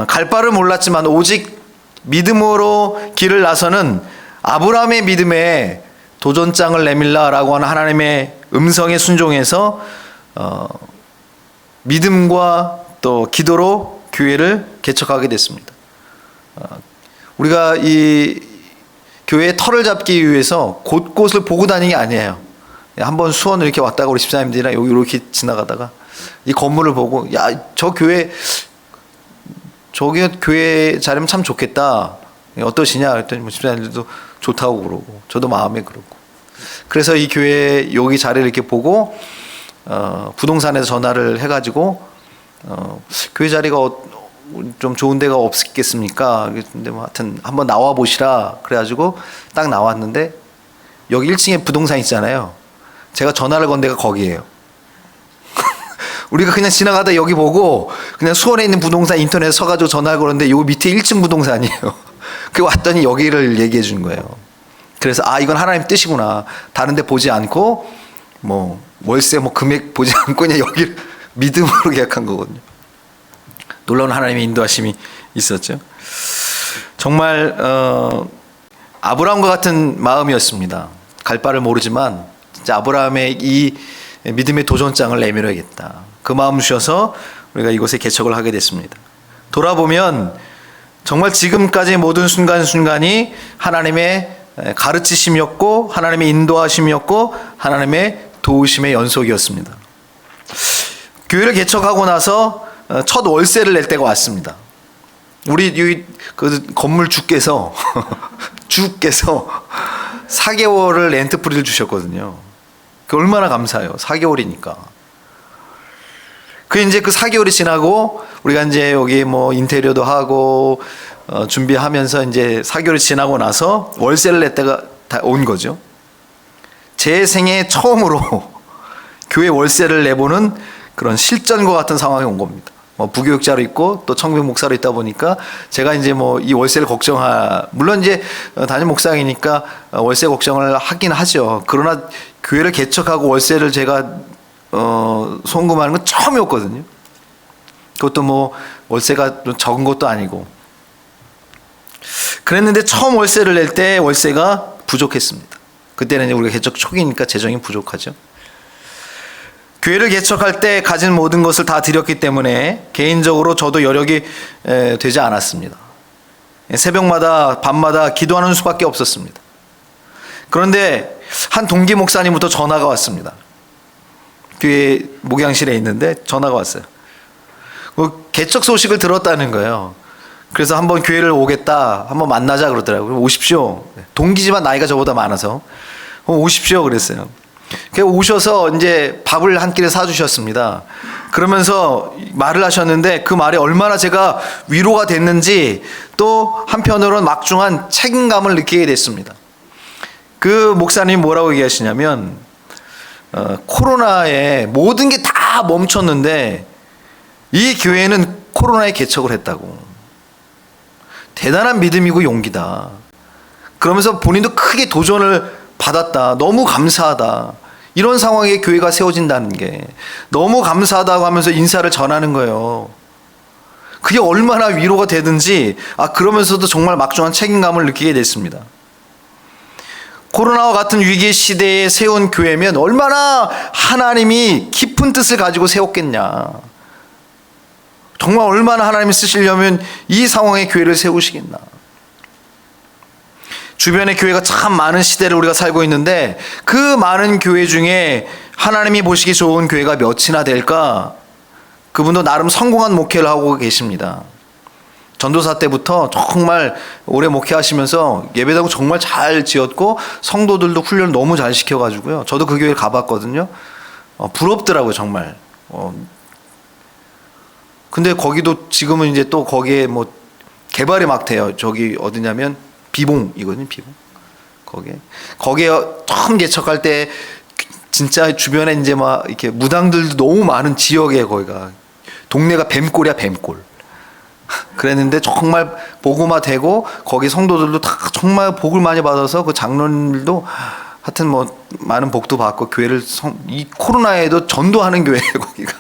갈 바를 몰랐지만 오직 믿음으로 길을 나서는 아브라함의 믿음에 도전장을 내밀라라고 하는 하나님의 음성에 순종해서 믿음과 또 기도로 교회를 개척하게 됐습니다. 우리가 이 교회의 털을 잡기 위해서 곳곳을 보고 다니는 게 아니에요. 한번 수원을 이렇게 왔다가 우리 집사님들이랑 여기 이렇게 지나가다가 이 건물을 보고, 야, 저 교회, 저기 교회 자리면 참 좋겠다. 어떠시냐? 그랬더니 뭐 집사님들도 좋다고 그러고, 저도 마음에 그러고. 그래서 이 교회 여기 자리를 이렇게 보고, 부동산에서 전화를 해가지고, 교회 자리가 좀 좋은 데가 없겠습니까? 근데 뭐 하여튼 한번 나와 보시라. 그래가지고 딱 나왔는데, 여기 1층에 부동산 있잖아요. 제가 전화를 건 데가 거기예요. 우리가 그냥 지나가다 여기 보고 그냥 수원에 있는 부동산 인터넷에 서가지고 전화를 걸었는데 여기 밑에 1층 부동산이에요. 그 왔더니 여기를 얘기해 준 거예요. 그래서 이건 하나님 뜻이구나. 다른 데 보지 않고 뭐 월세 뭐 금액 보지 않고 그냥 여기를 믿음으로 계약한 거거든요. 놀라운 하나님의 인도하심이 있었죠. 정말 아브라함과 같은 마음이었습니다. 갈 바를 모르지만 진짜 아브라함의 이 믿음의 도전장을 내밀어야겠다. 그 마음 주셔서 우리가 이곳에 개척을 하게 됐습니다. 돌아보면 정말 지금까지 모든 순간순간이 하나님의 가르치심이었고 하나님의 인도하심이었고 하나님의 도우심의 연속이었습니다. 교회를 개척하고 나서 첫 월세를 낼 때가 왔습니다. 우리 그 건물 주께서 4개월을 렌트 프리를 주셨거든요. 그 얼마나 감사해요. 4개월이니까. 이제 그 4개월이 지나고 우리가 이제 여기 뭐 인테리어도 하고 준비하면서 이제 4개월이 지나고 나서 월세를 낼 때가 다 온 거죠. 제 생애 처음으로 교회 월세를 내보는 그런 실전과 같은 상황이 온 겁니다. 뭐 부교육자로 있고 또 청백 목사로 있다 보니까 제가 이제 뭐 이 월세를 물론 이제 담임 목사이니까 월세 걱정을 하긴 하죠. 그러나 교회를 개척하고 월세를 제가 송금하는 건 처음이었거든요. 그것도 뭐 월세가 적은 것도 아니고. 그랬는데 처음 월세를 낼 때 월세가 부족했습니다. 그때는 이제 우리가 개척 초기니까 재정이 부족하죠. 교회를 개척할 때 가진 모든 것을 다 드렸기 때문에 개인적으로 저도 여력이 되지 않았습니다. 새벽마다 밤마다 기도하는 수밖에 없었습니다. 그런데 한 동기 목사님부터 전화가 왔습니다. 교회 목양실에 있는데 전화가 왔어요. 개척 소식을 들었다는 거예요. 그래서 한번 교회를 오겠다, 한번 만나자 그러더라고요. 오십시오. 동기지만 나이가 저보다 많아서 오십시오 그랬어요. 오셔서 이제 밥을 한 끼를 사주셨습니다. 그러면서 말을 하셨는데 그 말에 얼마나 제가 위로가 됐는지 또 한편으로는 막중한 책임감을 느끼게 됐습니다. 그 목사님이 뭐라고 얘기하시냐면 코로나에 모든 게 다 멈췄는데 이 교회는 코로나에 개척을 했다고. 대단한 믿음이고 용기다. 그러면서 본인도 크게 도전을 받았다. 너무 감사하다. 이런 상황에 교회가 세워진다는 게 너무 감사하다고 하면서 인사를 전하는 거예요. 그게 얼마나 위로가 되든지 그러면서도 정말 막중한 책임감을 느끼게 됐습니다. 코로나와 같은 위기 시대에 세운 교회면 얼마나 하나님이 깊은 뜻을 가지고 세웠겠냐. 정말 얼마나 하나님이 쓰시려면 이 상황에 교회를 세우시겠나. 주변에 교회가 참 많은 시대를 우리가 살고 있는데 그 많은 교회 중에 하나님이 보시기 좋은 교회가 몇이나 될까? 그분도 나름 성공한 목회를 하고 계십니다. 전도사 때부터 정말 오래 목회하시면서 예배당도 정말 잘 지었고 성도들도 훈련을 너무 잘 시켜가지고요. 저도 그 교회를 가봤거든요. 부럽더라고요, 정말. 근데 거기도 지금은 이제 또 거기에 뭐 개발이 막 돼요. 저기 어디냐면 비봉이거든요, 비봉. 거기에 처음 개척할 때 진짜 주변에 이제 막 이렇게 무당들도 너무 많은 지역에 거기가 동네가 뱀골이야, 뱀골. 그랬는데 정말 복음화 되고 거기 성도들도 다 정말 복을 많이 받아서 그 장로님들도 하여튼 뭐 많은 복도 받고 교회를 이 코로나에도 전도하는 교회예요, 거기가.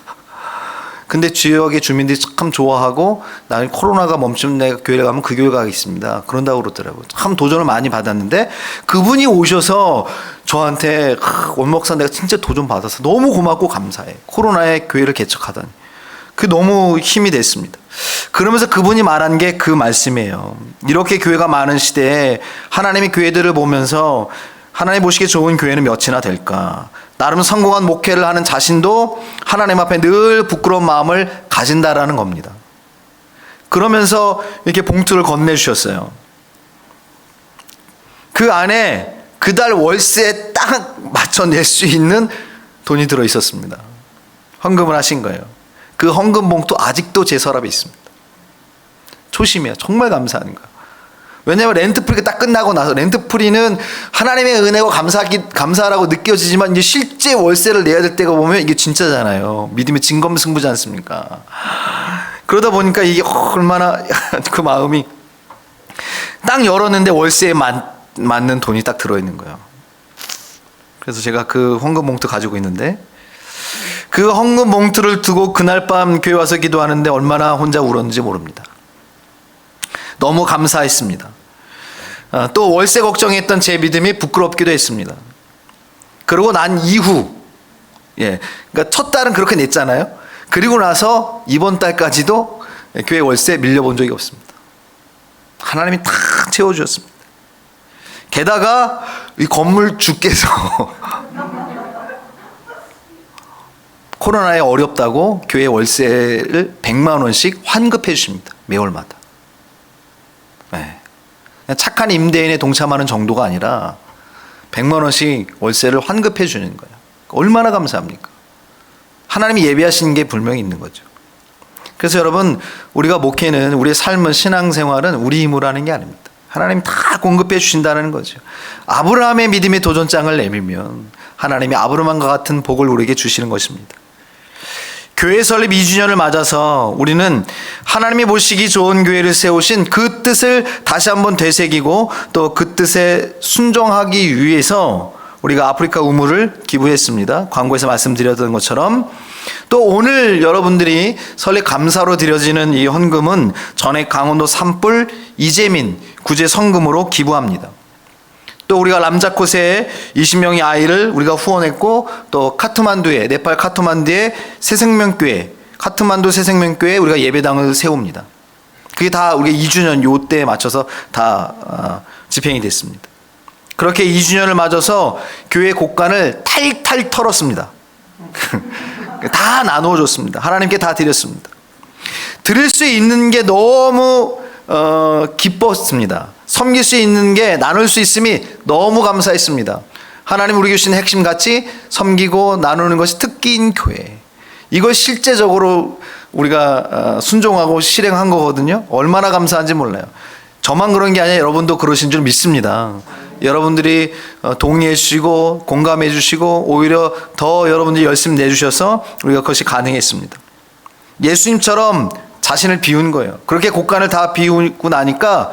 근데 지역의 주민들이 참 좋아하고 나는 코로나가 멈추면 내가 교회를 가면 그 교회 가겠습니다. 그런다고 그러더라고요. 참 도전을 많이 받았는데 그분이 오셔서 저한테 원목사 내가 진짜 도전 받아서 너무 고맙고 감사해. 코로나에 교회를 개척하다니. 그 너무 힘이 됐습니다. 그러면서 그분이 말한 게 그 말씀이에요. 이렇게 교회가 많은 시대에 하나님의 교회들을 보면서 하나님 보시기에 좋은 교회는 몇이나 될까? 나름 성공한 목회를 하는 자신도 하나님 앞에 늘 부끄러운 마음을 가진다라는 겁니다. 그러면서 이렇게 봉투를 건네주셨어요. 그 안에 그달 월세에 딱 맞춰 낼 수 있는 돈이 들어있었습니다. 헌금을 하신 거예요. 그 헌금 봉투 아직도 제 서랍에 있습니다. 초심이에요. 정말 감사한 거예요. 왜냐하면 렌트프리가 딱 끝나고 나서 렌트프리는 하나님의 은혜고 감사라고 느껴지지만 이제 실제 월세를 내야 될 때가 보면 이게 진짜잖아요. 믿음의 진검승부지 않습니까? 그러다 보니까 이게 얼마나 그 마음이 딱 열었는데 월세에 맞는 돈이 딱 들어있는 거예요. 그래서 제가 그 헌금 봉투 가지고 있는데 그 헌금 봉투를 두고 그날 밤 교회 와서 기도하는데 얼마나 혼자 울었는지 모릅니다. 너무 감사했습니다. 또 월세 걱정했던 제 믿음이 부끄럽기도 했습니다. 그러고 난 이후, 그러니까 첫 달은 그렇게 냈잖아요. 그리고 나서 이번 달까지도 교회 월세 밀려본 적이 없습니다. 하나님이 다 채워주셨습니다. 게다가 이 건물 주께서 코로나에 어렵다고 교회 월세를 100만 원씩 환급해 주십니다. 매월마다. 착한 임대인에 동참하는 정도가 아니라 100만 원씩 월세를 환급해 주는 거예요. 얼마나 감사합니까? 하나님이 예비하신 게 분명히 있는 거죠. 그래서 여러분, 우리가 목회는, 우리의 삶은, 신앙생활은 우리 힘으로 하는 게 아닙니다. 하나님이 다 공급해 주신다는 거죠. 아브라함의 믿음의 도전장을 내밀면 하나님이 아브라함과 같은 복을 우리에게 주시는 것입니다. 교회 설립 2주년을 맞아서 우리는 하나님이 보시기 좋은 교회를 세우신 그 뜻을 다시 한번 되새기고 또 그 뜻에 순종하기 위해서 우리가 아프리카 우물을 기부했습니다. 광고에서 말씀드렸던 것처럼 또 오늘 여러분들이 설립 감사로 드려지는 이 헌금은 전액 강원도 산불 이재민 구제 성금으로 기부합니다. 또 우리가 람자코세에 20명의 아이를 우리가 후원했고 또 카트만두에 네팔 카트만두에 새생명교회 카트만두 새생명교회에 우리가 예배당을 세웁니다. 그게 다 우리가 2주년 요때에 맞춰서 다 집행이 됐습니다. 그렇게 2주년을 맞아서 교회 곳간을 탈탈 털었습니다. 다 나누어 줬습니다. 하나님께 다 드렸습니다. 드릴 수 있는 게 너무 기뻤습니다. 섬길 수 있는 게 나눌 수 있음이 너무 감사했습니다. 하나님 우리에게 주신 핵심같이 섬기고 나누는 것이 특기인 교회. 이걸 실제적으로 우리가 순종하고 실행한 거거든요. 얼마나 감사한지 몰라요. 저만 그런 게 아니라 여러분도 그러신 줄 믿습니다. 여러분들이 동의해 주시고 공감해 주시고 오히려 더 여러분들이 열심히 내주셔서 우리가 그것이 가능했습니다. 예수님처럼 자신을 비운 거예요. 그렇게 곳간을 다 비우고 나니까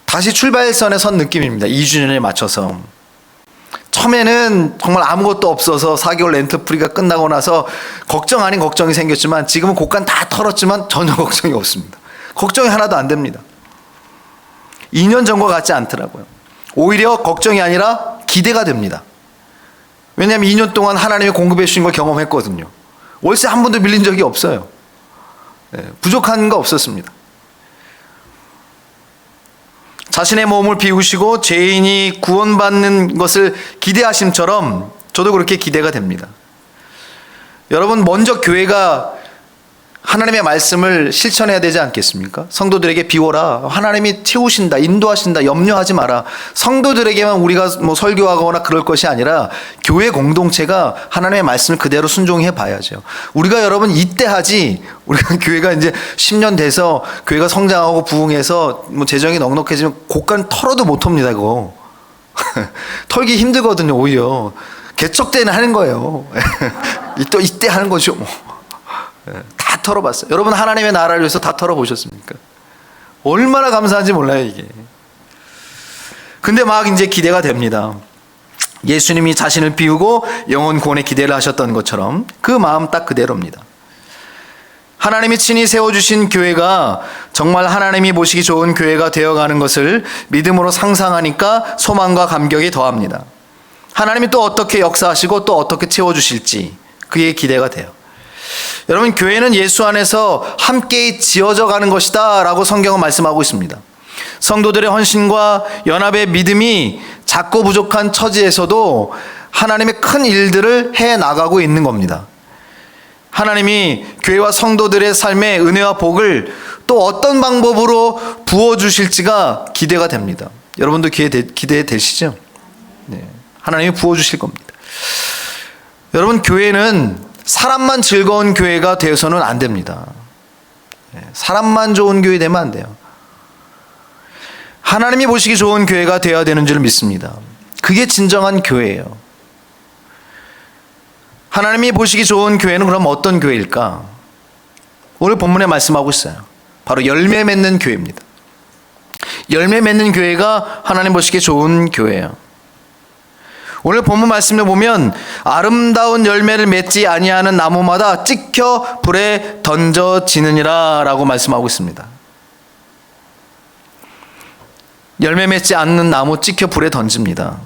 다시 출발선에 선 느낌입니다. 2주년에 맞춰서. 처음에는 정말 아무것도 없어서 4개월 렌트프리가 끝나고 나서 걱정 아닌 걱정이 생겼지만 지금은 곳간 다 털었지만 전혀 걱정이 없습니다. 걱정이 하나도 안 됩니다. 2년 전과 같지 않더라고요. 오히려 걱정이 아니라 기대가 됩니다. 왜냐하면 2년 동안 하나님이 공급해 주신 걸 경험했거든요. 월세 한 번도 밀린 적이 없어요. 부족한 거 없었습니다. 자신의 몸을 비우시고 죄인이 구원받는 것을 기대하심처럼 저도 그렇게 기대가 됩니다. 여러분, 먼저 교회가 하나님의 말씀을 실천해야 되지 않겠습니까? 성도들에게 비워라. 하나님이 채우신다, 인도하신다, 염려하지 마라. 성도들에게만 우리가 뭐 설교하거나 그럴 것이 아니라 교회 공동체가 하나님의 말씀을 그대로 순종해 봐야죠. 우리가 여러분 이때 하지, 우리가 교회가 이제 10년 돼서 교회가 성장하고 부흥해서 뭐 재정이 넉넉해지면 곳간 털어도 못 텁니다, 그거. 털기 힘들거든요, 오히려. 개척 때는 하는 거예요. 또 이때 하는 거죠, 뭐. 다 털어봤어요. 여러분, 하나님의 나라를 위해서 다 털어보셨습니까? 얼마나 감사한지 몰라요, 이게. 근데 막 이제 기대가 됩니다. 예수님이 자신을 비우고 영혼 구원의 기대를 하셨던 것처럼 그 마음 딱 그대로입니다. 하나님이 친히 세워주신 교회가 정말 하나님이 보시기 좋은 교회가 되어가는 것을 믿음으로 상상하니까 소망과 감격이 더합니다. 하나님이 또 어떻게 역사하시고 또 어떻게 채워주실지 그의 기대가 돼요. 여러분, 교회는 예수 안에서 함께 지어져 가는 것이다 라고 성경은 말씀하고 있습니다. 성도들의 헌신과 연합의 믿음이 작고 부족한 처지에서도 하나님의 큰 일들을 해 나가고 있는 겁니다. 하나님이 교회와 성도들의 삶의 은혜와 복을 또 어떤 방법으로 부어주실지가 기대가 됩니다. 여러분도 기대되시죠? 네. 하나님이 부어주실 겁니다. 여러분, 교회는 사람만 즐거운 교회가 되어서는 안 됩니다. 사람만 좋은 교회 되면 안 돼요. 하나님이 보시기 좋은 교회가 되어야 되는 줄 믿습니다. 그게 진정한 교회예요. 하나님이 보시기 좋은 교회는 그럼 어떤 교회일까? 오늘 본문에 말씀하고 있어요. 바로 열매 맺는 교회입니다. 열매 맺는 교회가 하나님 보시기에 좋은 교회예요. 오늘 본문 말씀을 보면 아름다운 열매를 맺지 아니하는 나무마다 찍혀 불에 던져지느니라 라고 말씀하고 있습니다. 열매 맺지 않는 나무 찍혀 불에 던집니다.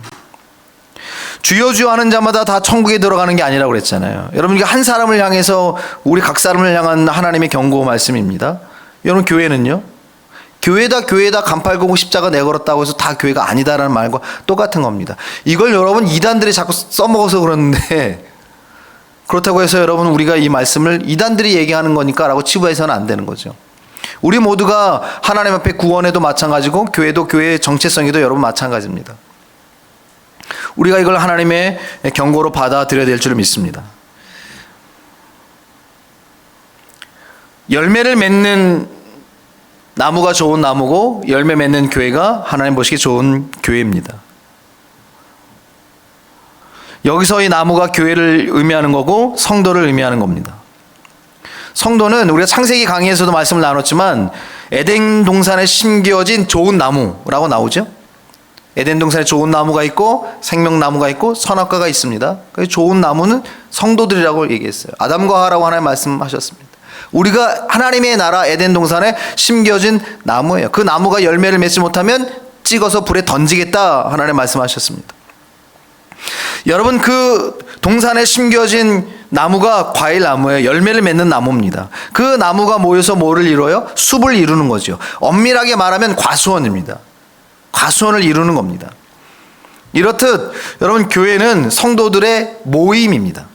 주여 주여 하는 자마다 다 천국에 들어가는 게 아니라고 그랬잖아요. 여러분, 이게 한 사람을 향해서 우리 각 사람을 향한 하나님의 경고 말씀입니다. 여러분, 교회는요, 교회다 간팔고 십자가 내걸었다고 해서 다 교회가 아니다라는 말과 똑같은 겁니다. 이걸 여러분 이단들이 자꾸 써먹어서 그러는데, 그렇다고 해서 여러분 우리가 이 말씀을 이단들이 얘기하는 거니까 라고 치부해서는 안 되는 거죠. 우리 모두가 하나님 앞에 구원에도 마찬가지고 교회도 교회의 정체성에도 여러분 마찬가지입니다. 우리가 이걸 하나님의 경고로 받아들여야 될 줄 믿습니다. 열매를 맺는 나무가 좋은 나무고 열매 맺는 교회가 하나님 보시기 좋은 교회입니다. 여기서 이 나무가 교회를 의미하는 거고 성도를 의미하는 겁니다. 성도는 우리가 창세기 강의에서도 말씀을 나눴지만 에덴 동산에 심겨진 좋은 나무라고 나오죠. 에덴 동산에 좋은 나무가 있고 생명나무가 있고 선악과가 있습니다. 그 좋은 나무는 성도들이라고 얘기했어요. 아담과 하와라고 하나님 말씀하셨습니다. 우리가 하나님의 나라 에덴 동산에 심겨진 나무예요. 그 나무가 열매를 맺지 못하면 찍어서 불에 던지겠다 하나님 말씀하셨습니다. 여러분, 그 동산에 심겨진 나무가 과일나무예요. 열매를 맺는 나무입니다. 그 나무가 모여서 뭐를 이뤄요? 숲을 이루는 거죠. 엄밀하게 말하면 과수원입니다. 과수원을 이루는 겁니다. 이렇듯 여러분, 교회는 성도들의 모임입니다.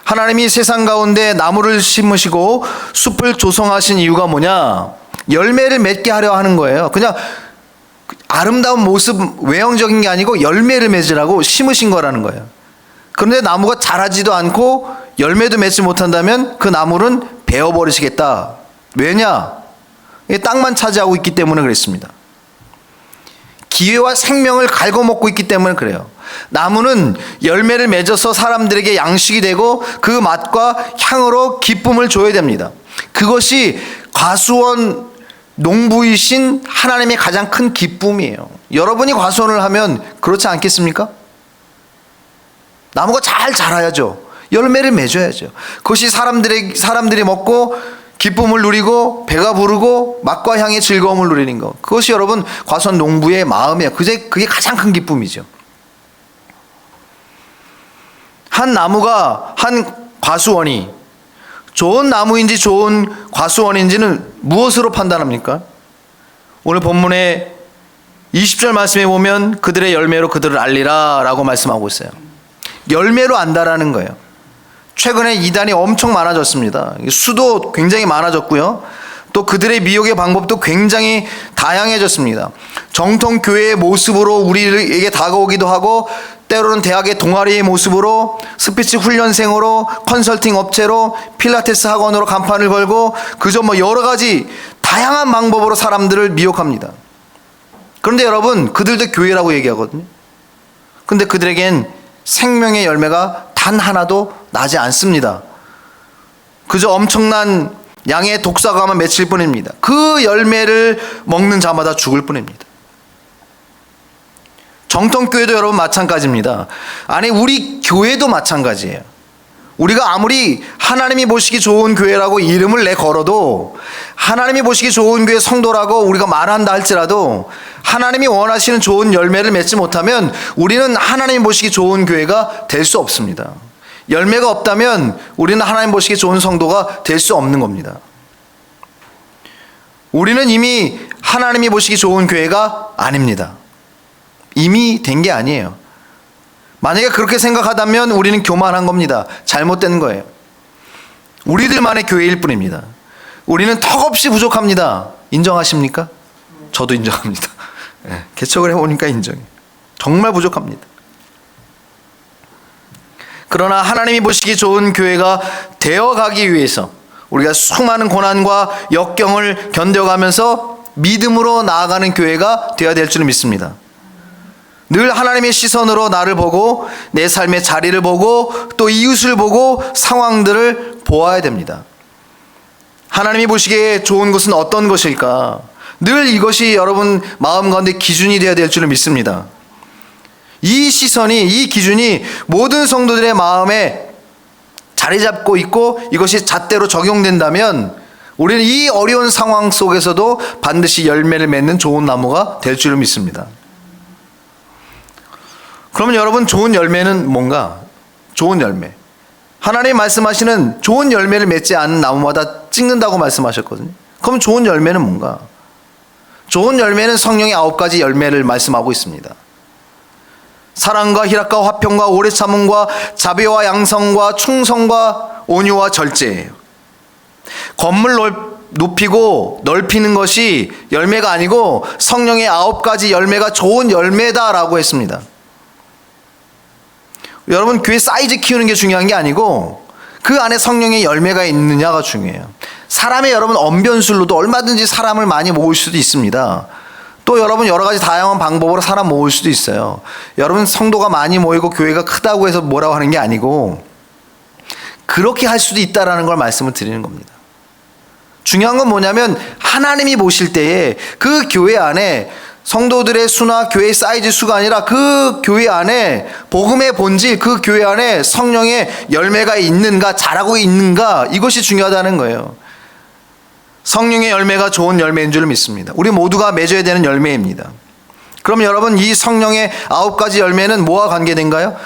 하나님이 세상 가운데 나무를 심으시고 숲을 조성하신 이유가 뭐냐? 열매를 맺게 하려 하는 거예요. 그냥 아름다운 모습, 외형적인 게 아니고 열매를 맺으라고 심으신 거라는 거예요. 그런데 나무가 자라지도 않고 열매도 맺지 못한다면 그 나무는 베어버리시겠다. 왜냐? 땅만 차지하고 있기 때문에 그랬습니다. 기회와 생명을 갉아먹고 있기 때문에 그래요. 나무는 열매를 맺어서 사람들에게 양식이 되고 그 맛과 향으로 기쁨을 줘야 됩니다. 그것이 과수원 농부이신 하나님의 가장 큰 기쁨이에요. 여러분이 과수원을 하면 그렇지 않겠습니까? 나무가 잘 자라야죠. 열매를 맺어야죠. 그것이 사람들이 먹고 기쁨을 누리고 배가 부르고 맛과 향의 즐거움을 누리는 것. 그것이 여러분 과수원 농부의 마음이에요. 그게 가장 큰 기쁨이죠. 한 나무가, 한 과수원이 좋은 나무인지 좋은 과수원인지는 무엇으로 판단합니까? 오늘 본문의 20절 말씀에 보면 그들의 열매로 그들을 알리라 라고 말씀하고 있어요. 열매로 안다라는 거예요. 최근에 이단이 엄청 많아졌습니다. 수도 굉장히 많아졌고요. 또 그들의 미혹의 방법도 굉장히 다양해졌습니다. 정통 교회의 모습으로 우리에게 다가오기도 하고, 때로는 대학의 동아리의 모습으로, 스피치 훈련생으로, 컨설팅 업체로, 필라테스 학원으로 간판을 걸고, 그저 여러 가지 다양한 방법으로 사람들을 미혹합니다. 그런데 여러분, 그들도 교회라고 얘기하거든요. 근데 그들에겐 생명의 열매가 단 하나도 나지 않습니다. 그저 엄청난 양의 독사과만 맺힐 뿐입니다. 그 열매를 먹는 자마다 죽을 뿐입니다. 정통교회도 여러분 마찬가지입니다. 아니, 우리 교회도 마찬가지예요. 우리가 아무리 하나님이 보시기 좋은 교회라고 이름을 걸어도, 하나님이 보시기 좋은 교회 성도라고 우리가 말한다 할지라도, 하나님이 원하시는 좋은 열매를 맺지 못하면 우리는 하나님이 보시기 좋은 교회가 될 수 없습니다. 열매가 없다면 우리는 하나님 보시기 좋은 성도가 될 수 없는 겁니다. 우리는 이미 하나님이 보시기 좋은 교회가 아닙니다. 이미 된 게 아니에요. 만약에 그렇게 생각하다면 우리는 교만한 겁니다. 잘못된 거예요. 우리들만의 교회일 뿐입니다. 우리는 턱없이 부족합니다. 인정하십니까? 저도 인정합니다. 개척을 해보니까 인정해요. 정말 부족합니다. 그러나 하나님이 보시기 좋은 교회가 되어가기 위해서 우리가 수많은 고난과 역경을 견뎌가면서 믿음으로 나아가는 교회가 되어야 될 줄 믿습니다. 늘 하나님의 시선으로 나를 보고, 내 삶의 자리를 보고, 또 이웃을 보고 상황들을 보아야 됩니다. 하나님이 보시기에 좋은 것은 어떤 것일까? 늘 이것이 여러분 마음 가운데 기준이 되어야 될 줄 믿습니다. 이 시선이, 이 기준이 모든 성도들의 마음에 자리 잡고 있고 이것이 잣대로 적용된다면 우리는 이 어려운 상황 속에서도 반드시 열매를 맺는 좋은 나무가 될 줄 믿습니다. 그러면 여러분, 좋은 열매는 뭔가? 좋은 열매. 하나님 말씀하시는 좋은 열매를 맺지 않은 나무마다 찍는다고 말씀하셨거든요. 그럼 좋은 열매는 뭔가? 좋은 열매는 성령의 9가지 열매를 말씀하고 있습니다. 사랑과 희락과 화평과 오래 참음과 자비와 양성과 충성과 온유와 절제예요. 건물 높이고 넓히는 것이 열매가 아니고 성령의 9가지 열매가 좋은 열매다라고 했습니다. 여러분, 교회 사이즈 키우는 게 중요한 게 아니고 그 안에 성령의 열매가 있느냐가 중요해요. 사람의 여러분 언변술로도 얼마든지 사람을 많이 모을 수도 있습니다. 또 여러분 여러 가지 다양한 방법으로 사람 모을 수도 있어요. 여러분 성도가 많이 모이고 교회가 크다고 해서 뭐라고 하는 게 아니고 그렇게 할 수도 있다라는 걸 말씀을 드리는 겁니다. 중요한 건 뭐냐면 하나님이 보실 때에 그 교회 안에 성도들의 수나 교회 사이즈 수가 아니라 그 교회 안에 복음의 본질, 그 교회 안에 성령의 열매가 있는가, 자라고 있는가, 이것이 중요하다는 거예요. 성령의 열매가 좋은 열매인 줄 믿습니다. 우리 모두가 맺어야 되는 열매입니다. 그럼 여러분, 이 성령의 9가지 열매는 뭐와 관계된가요?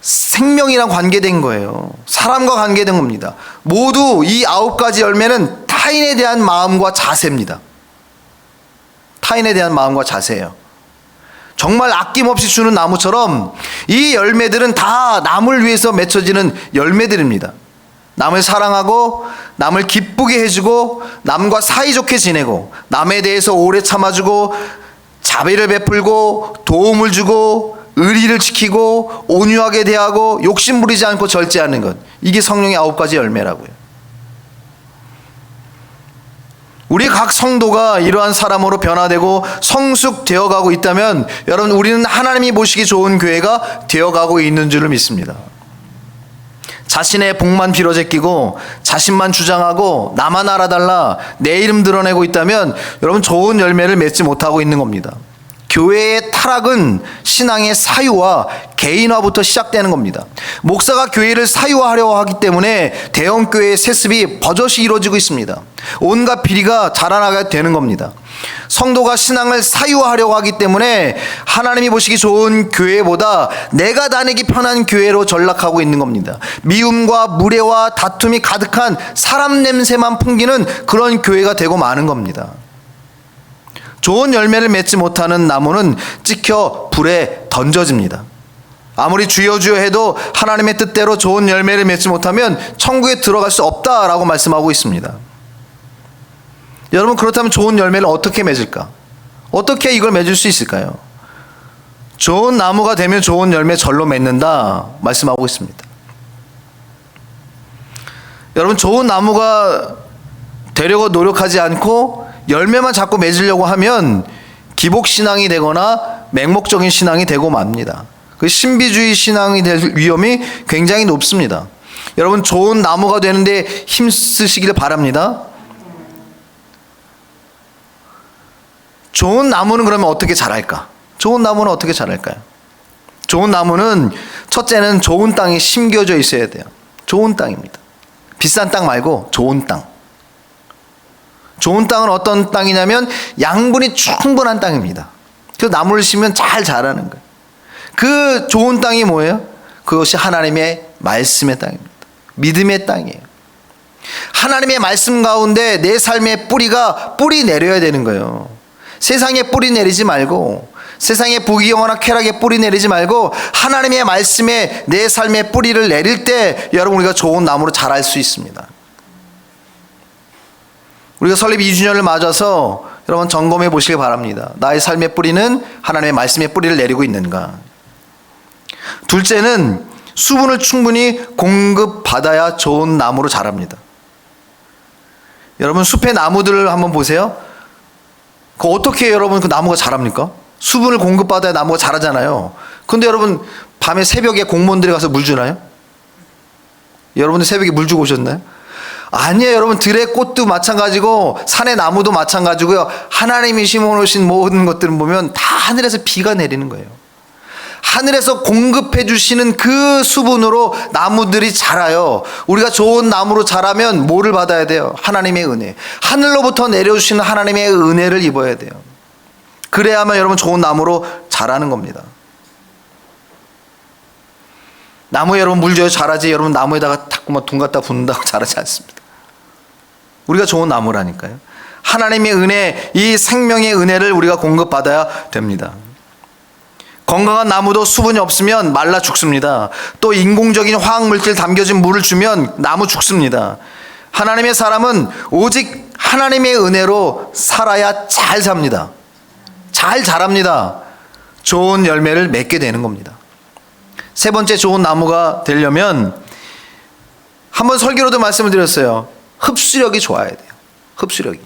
생명이랑 관계된 거예요. 사람과 관계된 겁니다. 모두 이 9가지 열매는 타인에 대한 마음과 자세입니다. 타인에 대한 마음과 자세예요. 정말 아낌없이 주는 나무처럼 이 열매들은 다 남을 위해서 맺혀지는 열매들입니다. 남을 사랑하고 남을 기쁘게 해주고 남과 사이좋게 지내고 남에 대해서 오래 참아주고 자비를 베풀고 도움을 주고 의리를 지키고 온유하게 대하고 욕심 부리지 않고 절제하는 것, 이게 성령의 9가지 열매라고요. 우리 각 성도가 이러한 사람으로 변화되고 성숙되어 가고 있다면 여러분, 우리는 하나님이 보시기 좋은 교회가 되어가고 있는 줄을 믿습니다. 자신의 복만 빌어제끼고 자신만 주장하고 나만 알아달라 내 이름 드러내고 있다면 여러분 좋은 열매를 맺지 못하고 있는 겁니다. 교회의 타락은 신앙의 사유와 개인화부터 시작되는 겁니다. 목사가 교회를 사유화하려고 하기 때문에 대형 교회의 세습이 버젓이 이루어지고 있습니다. 온갖 비리가 자라나게 되는 겁니다. 성도가 신앙을 사유화하려고 하기 때문에 하나님이 보시기 좋은 교회보다 내가 다니기 편한 교회로 전락하고 있는 겁니다. 미움과 무례와 다툼이 가득한 사람 냄새만 풍기는 그런 교회가 되고 마는 겁니다. 좋은 열매를 맺지 못하는 나무는 찍혀 불에 던져집니다. 아무리 주여 주여 해도 하나님의 뜻대로 좋은 열매를 맺지 못하면 천국에 들어갈 수 없다라고 말씀하고 있습니다. 여러분, 그렇다면 좋은 열매를 어떻게 맺을까? 어떻게 이걸 맺을 수 있을까요? 좋은 나무가 되면 좋은 열매 절로 맺는다 말씀하고 있습니다. 여러분, 좋은 나무가 되려고 노력하지 않고 열매만 자꾸 맺으려고 하면 기복신앙이 되거나 맹목적인 신앙이 되고 맙니다. 그 신비주의 신앙이 될 위험이 굉장히 높습니다. 여러분, 좋은 나무가 되는데 힘쓰시길 바랍니다. 좋은 나무는 그러면 어떻게 자랄까? 좋은 나무는 어떻게 자랄까요? 좋은 나무는 첫째는 좋은 땅에 심겨져 있어야 돼요. 좋은 땅입니다. 비싼 땅 말고 좋은 땅. 좋은 땅은 어떤 땅이냐면 양분이 충분한 땅입니다. 그래서 나무를 심으면 잘 자라는 거예요. 그 좋은 땅이 뭐예요? 그것이 하나님의 말씀의 땅입니다. 믿음의 땅이에요. 하나님의 말씀 가운데 내 삶의 뿌리가 뿌리 내려야 되는 거예요. 세상에 뿌리 내리지 말고, 세상의 부귀영화나 쾌락에 뿌리 내리지 말고 하나님의 말씀에 내 삶의 뿌리를 내릴 때 여러분, 우리가 좋은 나무로 자랄 수 있습니다. 우리가 설립 2주년을 맞아서 여러분 점검해 보시길 바랍니다. 나의 삶의 뿌리는 하나님의 말씀의 뿌리를 내리고 있는가? 둘째는 수분을 충분히 공급받아야 좋은 나무로 자랍니다. 여러분, 숲의 나무들을 한번 보세요. 그 어떻게 여러분 그 나무가 자랍니까? 수분을 공급받아야 나무가 자라잖아요. 근데 여러분, 밤에 새벽에 공무원들이 가서 물 주나요? 여러분들 새벽에 물 주고 오셨나요? 아니에요. 여러분, 들의 꽃도 마찬가지고 산의 나무도 마찬가지고요. 하나님이 심어놓으신 모든 것들은 보면 다 하늘에서 비가 내리는 거예요. 하늘에서 공급해 주시는 그 수분으로 나무들이 자라요. 우리가 좋은 나무로 자라면 뭐를 받아야 돼요? 하나님의 은혜. 하늘로부터 내려주시는 하나님의 은혜를 입어야 돼요. 그래야만 여러분 좋은 나무로 자라는 겁니다. 나무에 여러분 물 줘야 자라지, 여러분 나무에다가 자꾸만 돈 갖다 붓는다고 자라지 않습니다. 우리가 좋은 나무라니까요. 하나님의 은혜, 이 생명의 은혜를 우리가 공급받아야 됩니다. 건강한 나무도 수분이 없으면 말라 죽습니다. 또 인공적인 화학물질 담겨진 물을 주면 나무 죽습니다. 하나님의 사람은 오직 하나님의 은혜로 살아야 잘 삽니다. 잘 자랍니다. 좋은 열매를 맺게 되는 겁니다. 세 번째, 좋은 나무가 되려면 한번 설교로도 말씀을 드렸어요. 흡수력이 좋아야 돼요. 흡수력이.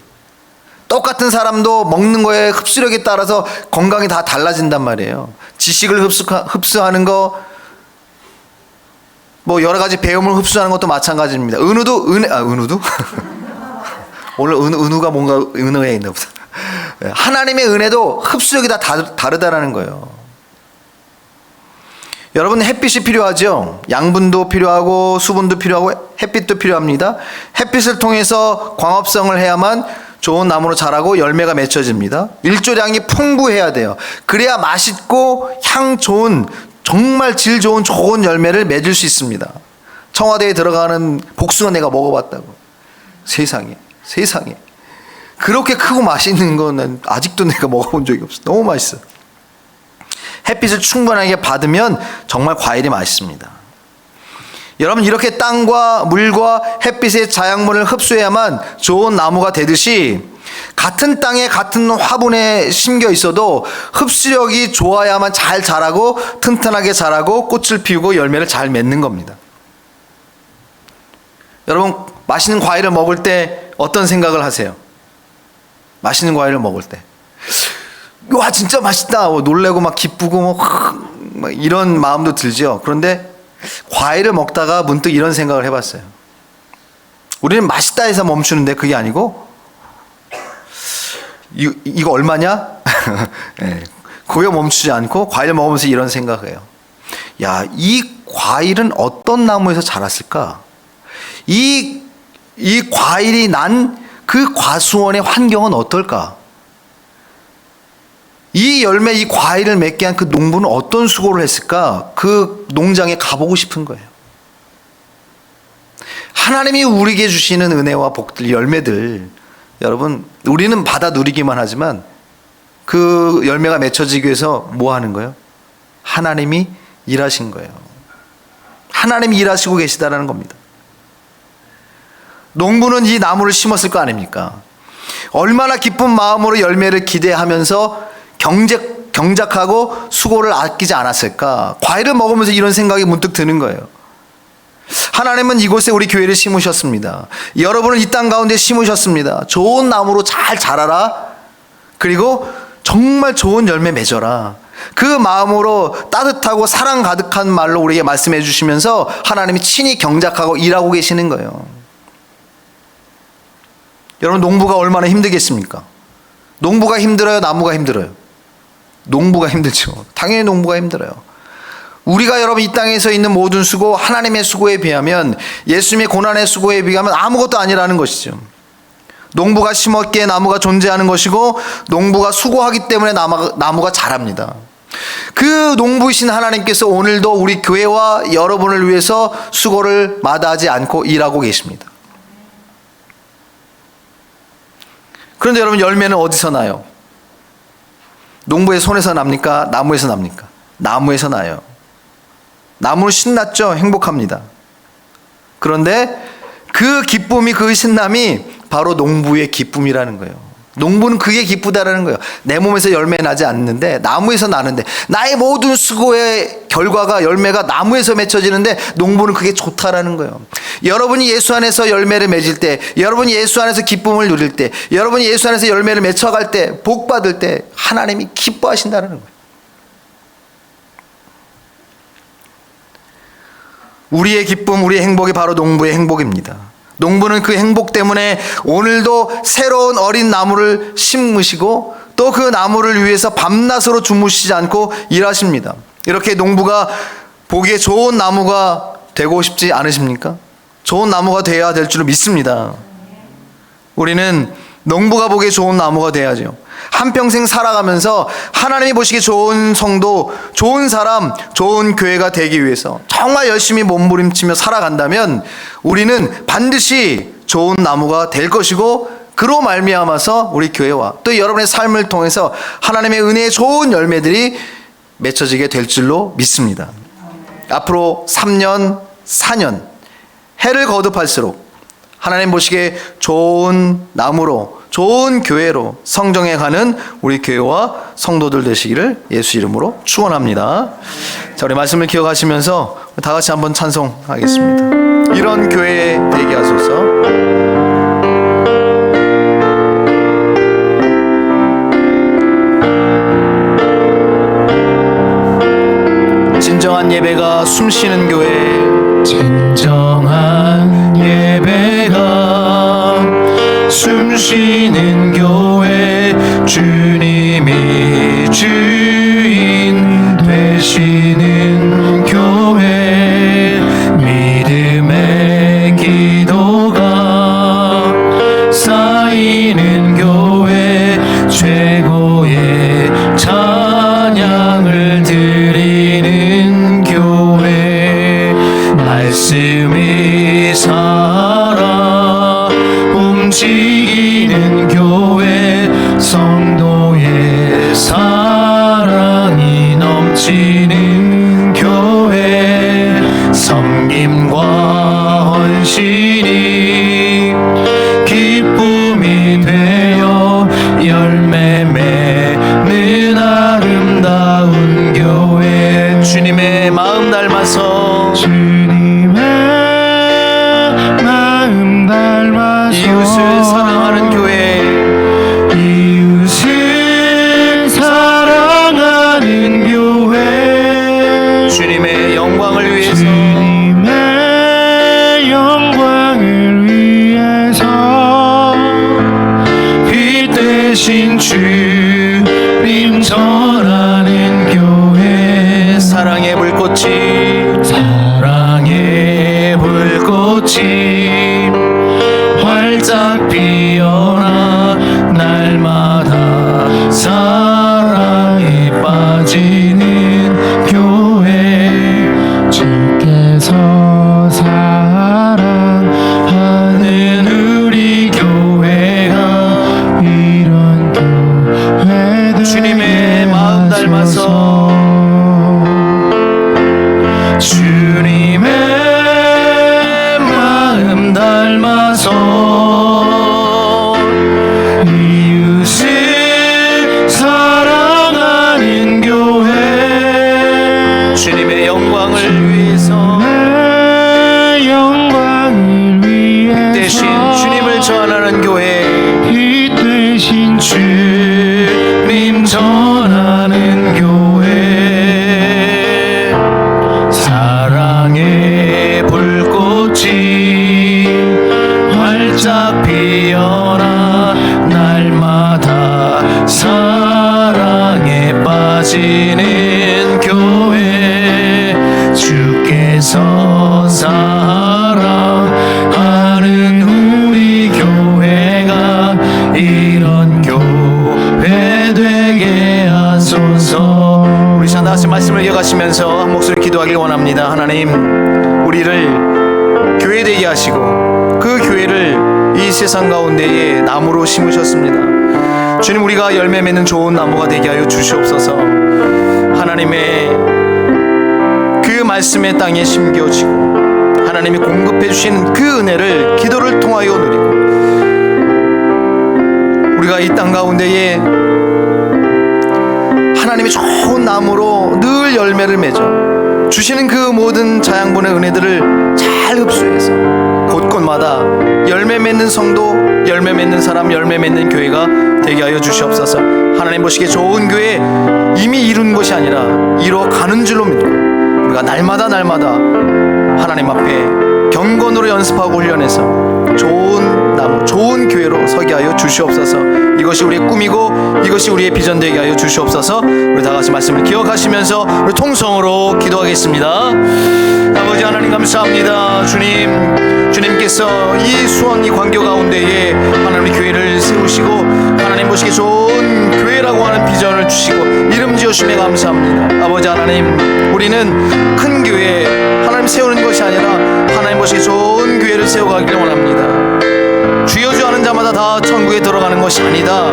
똑같은 사람도 먹는 거에 흡수력에 따라서 건강이 다 달라진단 말이에요. 지식을 흡수하는 거, 뭐 여러 가지 배움을 흡수하는 것도 마찬가지입니다. 은우도 오늘 은우가 뭔가 은혜에 있나 보다. 하나님의 은혜도 흡수력이 다 다르다라는 거예요. 여러분, 햇빛이 필요하죠. 양분도 필요하고 수분도 필요하고 햇빛도 필요합니다. 햇빛을 통해서 광합성을 해야만 좋은 나무로 자라고 열매가 맺혀집니다. 일조량이 풍부해야 돼요. 그래야 맛있고 향 좋은, 정말 질 좋은 좋은 열매를 맺을 수 있습니다. 청와대에 들어가는 복숭아 내가 먹어봤다고. 세상에 그렇게 크고 맛있는 거는 아직도 내가 먹어본 적이 없어. 너무 맛있어. 햇빛을 충분하게 받으면 정말 과일이 맛있습니다. 여러분, 이렇게 땅과 물과 햇빛의 자양분을 흡수해야만 좋은 나무가 되듯이 같은 땅에 같은 화분에 심겨 있어도 흡수력이 좋아야만 잘 자라고 튼튼하게 자라고 꽃을 피우고 열매를 잘 맺는 겁니다. 여러분, 맛있는 과일을 먹을 때 어떤 생각을 하세요? 맛있는 과일을 먹을 때, 와 진짜 맛있다, 놀래고 막 기쁘고 막 이런 마음도 들죠. 그런데 과일을 먹다가 문득 이런 생각을 해봤어요. 우리는 맛있다 해서 멈추는데 그게 아니고 이거 얼마냐? 네. 거기에 멈추지 않고 과일을 먹으면서 이런 생각을 해요. 야, 이 과일은 어떤 나무에서 자랐을까? 이 과일이 난 그 과수원의 환경은 어떨까? 이 열매, 이 과일을 맺게 한 그 농부는 어떤 수고를 했을까? 그 농장에 가보고 싶은 거예요. 하나님이 우리에게 주시는 은혜와 복들, 열매들, 여러분, 우리는 받아 누리기만 하지만 그 열매가 맺혀지기 위해서 뭐 하는 거예요? 하나님이 일하신 거예요. 하나님이 일하시고 계시다라는 겁니다. 농부는 이 나무를 심었을 거 아닙니까? 얼마나 기쁜 마음으로 열매를 기대하면서 경작하고 수고를 아끼지 않았을까? 과일을 먹으면서 이런 생각이 문득 드는 거예요. 하나님은 이곳에 우리 교회를 심으셨습니다. 여러분을 이 땅 가운데 심으셨습니다. 좋은 나무로 잘 자라라. 그리고 정말 좋은 열매 맺어라. 그 마음으로 따뜻하고 사랑 가득한 말로 우리에게 말씀해 주시면서 하나님이 친히 경작하고 일하고 계시는 거예요. 여러분, 농부가 얼마나 힘들겠습니까? 농부가 힘들어요? 나무가 힘들어요? 농부가 힘들죠. 당연히 농부가 힘들어요. 우리가 여러분 이 땅에서 있는 모든 수고, 하나님의 수고에 비하면, 예수님의 고난의 수고에 비하면 아무것도 아니라는 것이죠. 농부가 심었기에 나무가 존재하는 것이고, 농부가 수고하기 때문에 나무가 자랍니다. 그 농부이신 하나님께서 오늘도 우리 교회와 여러분을 위해서 수고를 마다하지 않고 일하고 계십니다. 그런데 여러분, 열매는 어디서 나요? 농부의 손에서 납니까? 나무에서 납니까? 나무에서 나요. 나무는 신났죠? 행복합니다. 그런데 그 기쁨이, 그 신남이 바로 농부의 기쁨이라는 거예요. 농부는 그게 기쁘다라는 거예요. 내 몸에서 열매 나지 않는데 나무에서 나는데, 나의 모든 수고의 결과가, 열매가 나무에서 맺혀지는데 농부는 그게 좋다라는 거예요. 여러분이 예수 안에서 열매를 맺을 때, 여러분이 예수 안에서 기쁨을 누릴 때, 여러분이 예수 안에서 열매를 맺혀갈 때, 복 받을 때 하나님이 기뻐하신다는 거예요. 우리의 기쁨, 우리의 행복이 바로 농부의 행복입니다. 농부는 그 행복 때문에 오늘도 새로운 어린 나무를 심으시고, 또 그 나무를 위해서 밤낮으로 주무시지 않고 일하십니다. 이렇게 농부가 보기에 좋은 나무가 되고 싶지 않으십니까? 좋은 나무가 되어야 될 줄 믿습니다. 우리는 농부가 보기에 좋은 나무가 돼야죠. 한평생 살아가면서 하나님이 보시기에 좋은 성도, 좋은 사람, 좋은 교회가 되기 위해서 정말 열심히 몸부림치며 살아간다면 우리는 반드시 좋은 나무가 될 것이고, 그로 말미암아서 우리 교회와 또 여러분의 삶을 통해서 하나님의 은혜의 좋은 열매들이 맺혀지게 될 줄로 믿습니다. 앞으로 3년, 4년 해를 거듭할수록 하나님 보시기에 좋은 나무로, 좋은 교회로 성정해 가는 우리 교회와 성도들 되시기를 예수 이름으로 축원합니다. 자, 우리 말씀을 기억하시면서 다 같이 한번 찬송하겠습니다. 이런 교회 되게 하소서. 진정한 예배가 숨쉬는 교회, 진정한 예배가 숨쉬는 교회, 주님이 주인 되시는 교회, 믿음의 기도가 쌓이는 교회, 최고의 찬양을 드리는 교회, 말씀이 살아 움직이는 교회, 성도의 사랑이 넘치는 교회, 섬김과 헌신이 기쁨이 되어 열매 맺는 아름다운 교회, 주님의 마음 닮아서, 주님의 마음 닮아서 이웃을 사랑하는 교회, 이웃을 사랑하는 교회, 주님의 영광을 위해서, 주님의 영광을 위해서 빛 대신 주님 전하는 활짝 피어나 날마다 사랑에 빠지는 교회 주께서 사랑하는 우리 교회가 이런 교회 되게 주님의 마음 닮아서 주님의 마음 닮아서 이웃을 사랑하는 교회 주님의 영광을 위해서 내 영광을 위해서 대신 주님을 전하는 교회 이 대신 주님 전하는 교회 사랑의 불꽃이 활짝 피어나 날마다 사랑에 빠지는 교회 주께서 사랑하는 우리 교회가 이런 교회 되게 하소서. 우리 자 다시 말씀을 이어가시면서 한 목소리 기도하길 원합니다. 하나님, 우리를 교회 되게 하시고 그 교회를 이 세상 가운데에 나무로 심으셨습니다. 주님, 우리가 열매 맺는 좋은 나무가 되게 하여 주시옵소서. 하나님의 그 말씀의 땅에 심겨지고 하나님이 공급해 주신 그 은혜를 기도를 통하여 누리고 우리가 이 땅 가운데에 하나님의 좋은 나무로 늘 열매를 맺어 주시는 그 모든 자양분의 은혜들을 잘 흡수해서 곳곳마다 열매 맺는 성도, 열매 맺는 사람, 열매 맺는 교회가 되게 하여 주시옵소서. 하나님 보시기에 좋은 교회 이미 이룬 것이 아니라 이루어가는 줄로 믿고 우리가 날마다 하나님 앞에 경건으로 연습하고 훈련해서 좋은 나무, 좋은 교회로 서게 하여 주시옵소서. 이것이 우리의 꿈이고 이것이 우리의 비전 되게 하여 주시옵소서. 우리 다 같이 말씀을 기억하시면서 우리 통성으로 기도하겠습니다. 아버지 하나님 감사합니다. 주님께서 이 수원 이 광교 가운데에 하나님의 교회를 세우시고 하나님 보시기에 좋은 교회라고 하는 비전을 주시고 이름 지어주심에 감사합니다. 아버지 하나님, 우리는 큰 교회 하나님 세우는 것이 아니라 하나님 보시기에 좋은 교회를 세워가기를 원합니다. 주여 주 하는 자마다 다 천국에 들어가는 것이 아니다.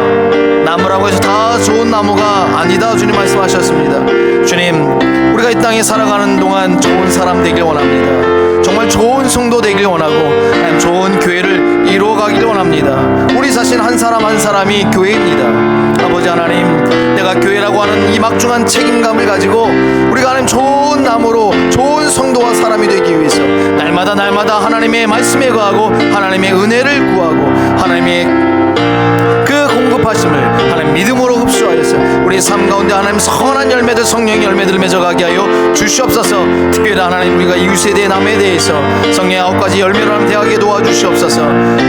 나무라고 해서 다 좋은 나무가 아니다. 주님 말씀하셨습니다. 주님, 우리가 이 땅에 살아가는 동안 좋은 사람 되길 원합니다. 정말 좋은 성도 되길 원하고 하나님 좋은 교회를 이루어가기를 원합니다. 우리 자신 한 사람 한 사람이 교회입니다. 아버지 하나님, 내가 교회라고 하는 이 막중한 책임감을 가지고 우리가 하나님 좋은 나무로 좋은 성도와 사람이 되기 위해서 날마다 하나님의 말씀에 거하고 하나님의 은혜를 구하고 하나님의 그 공급하심을 하나님 믿음으로 흡수하여서 우리 삶 가운데 하나님 선한 열매들, 성령의 열매들을 맺어가게 하여 주시옵소서. 특별히 하나님, 우리가 이웃에 대해 남에 대해서 성령의 9가지 열매로 하나님 대하게 도와주시옵소서.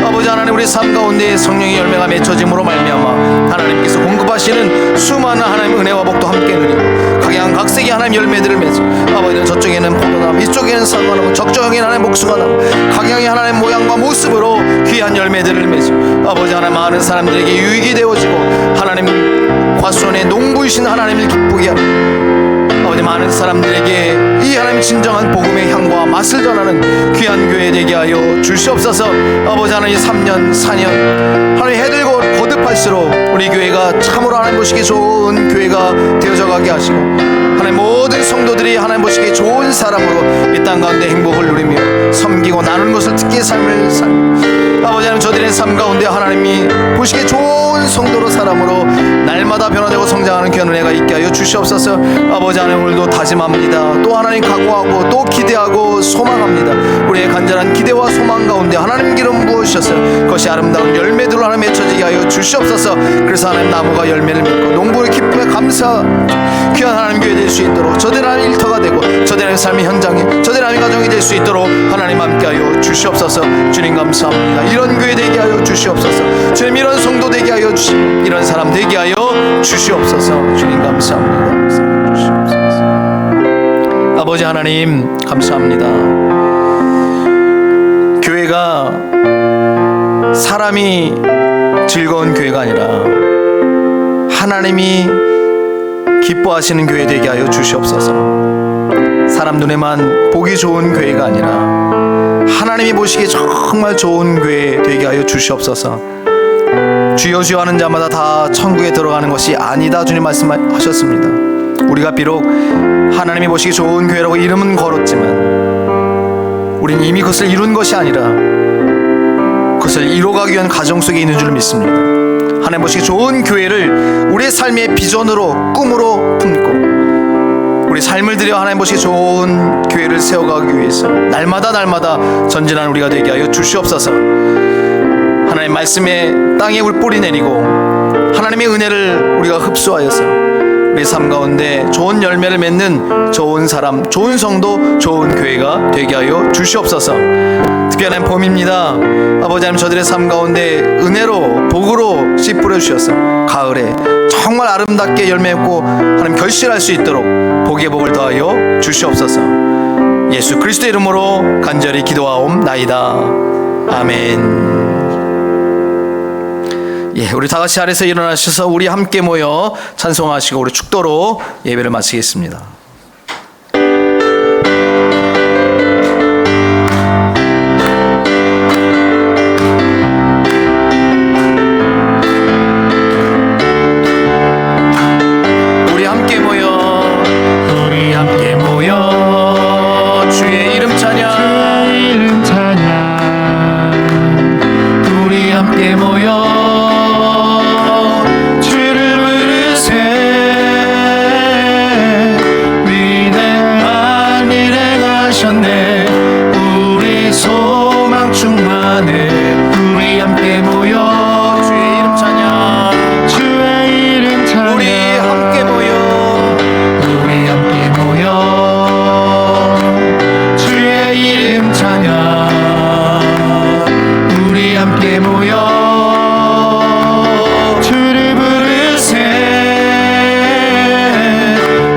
아버지 하나님, 우리 삶 가운데 성령의 열매가 맺혀짐으로 말미암아 하나님께서 공급하시는 수많은 하나님 은혜와 복도 함께 누리고 각양 각색의 하나님 열매들을 맺어 아버지는 저쪽에는 포도나무, 이쪽에는 사과나무, 저쪽에는 하나님 복숭아나무, 각양의 하나님 모양과 모습으로 귀한 열매들을 맺어 아버지 하나님 많은 사람들에게 유익이 되어지고 하나님 과수원의 농부이신 하나님을 기쁘게 하고 아버지 많은 사람들에게 이 하나님 진정한 복음의 향과 맛을 전하는 귀한 교회 되게 하여 주시옵소서. 아버지 하나님 3년 4년 하나님 해들고 거듭할수록 우리 교회가 참으로 하나님 보시기에 좋은 교회가 되어져 가게 하시고 하나님 모든 성도들이 하나님 보시기에 좋은 사람으로 이 땅 가운데 행복을 누리며 섬기고 나누는 것을 듣기에 삶을 살고 아버지 하나님 저들의 삶 가운데 하나님이 보시기에 좋은 성도로 사람으로 날마다 변화되고 성장하는 귀한 은혜가 있게 하여 주시옵소서. 아버지 하나님 오늘도 다짐합니다. 또 하나님 각오하고 또 기대하고 소망합니다. 우리의 간절한 기대와 소망 가운데 하나님 기름 부어주셔서 그것이 아름다운 열매들로 하나님 맺혀지게 하여 주시옵소서. 그래서 하나님 나무가 열매를 맺고 농부의 기쁨에 감사 귀한 하나님 교회 될 수 있도록 저들 하나님 일터가 되고 저들 하나님 삶의 현장에 저들 하나님 가정이 될 수 있도록 하나님 함께 하여 주시옵소서. 주님 감사합니다. 이런 교회 되게 하여 주시옵소서. 주님 이런 성도 되게 하여 주시고 이런 사람 되게 하여 주시옵소서. 주님 감사합니다. 주시옵소서. 아버지 하나님 감사합니다. 교회가 사람이 즐거운 교회가 아니라 하나님이 기뻐하시는 교회 되게 하여 주시옵소서. 사람 눈에만 보기 좋은 교회가 아니라 하나님이 보시기에 정말 좋은 교회 되게 하여 주시옵소서. 주여 주여 하는 자마다 다 천국에 들어가는 것이 아니다, 주님 말씀하셨습니다. 우리가 비록 하나님이 보시기 좋은 교회라고 이름은 걸었지만 우린 이미 그것을 이룬 것이 아니라 그것을 이뤄가기 위한 과정 속에 있는 줄 믿습니다. 하나님 보시기 좋은 교회를 우리의 삶의 비전으로, 꿈으로 품고 우리 삶을 들여 하나님 보시기 좋은 교회를 세워가기 위해서 날마다 전진하는 우리가 되게 하여 주시옵소서. 하나님 말씀에 땅에 우리 뿌리 내리고 하나님의 은혜를 우리가 흡수하여서 우리 삶 가운데 좋은 열매를 맺는 좋은 사람, 좋은 성도, 좋은 교회가 되게 하여 주시옵소서. 특별한 봄입니다. 아버지 하나님, 저들의 삶 가운데 은혜로, 복으로 씨 뿌려주셔서 가을에 정말 아름답게 열매 맺고 하나님 결실할 수 있도록 복의 복을 더하여 주시옵소서. 예수 그리스도의 이름으로 간절히 기도하옵나이다. 아멘. 예, 우리 다 같이 자리에서 일어나셔서 우리 함께 모여 찬송하시고 우리 축도로 예배를 마치겠습니다. 우리 함께 모여 주의 이름 찬양, 이름 찬양. 우리 함께 모여 우리 소망 충만해. 우리 함께 모여 주의 이름 찬양, 주의 이름 찬양. 우리 함께 모여 주의 이름 찬양. 우리 함께 모여 주를 부르세.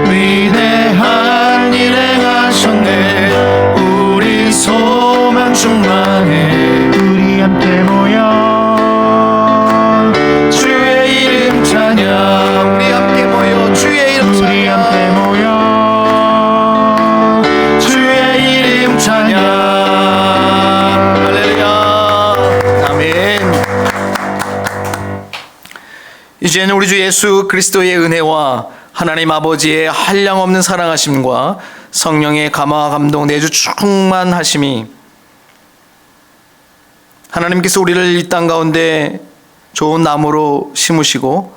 위대한 일 행하셨네. 우리 소망 충만해. 우리 함께 모여 주의 이름 찬양. 우리 함께 모여 주의 이름 우리 함께 찬양, 모여 주의 이름 찬양. 할렐루야. 아멘. 이제는 우리 주 예수 그리스도의 은혜와 하나님 아버지의 한량없는 사랑하심과 성령의 감화와 감동 내주 충만하심이 하나님께서 우리를 이 땅 가운데 좋은 나무로 심으시고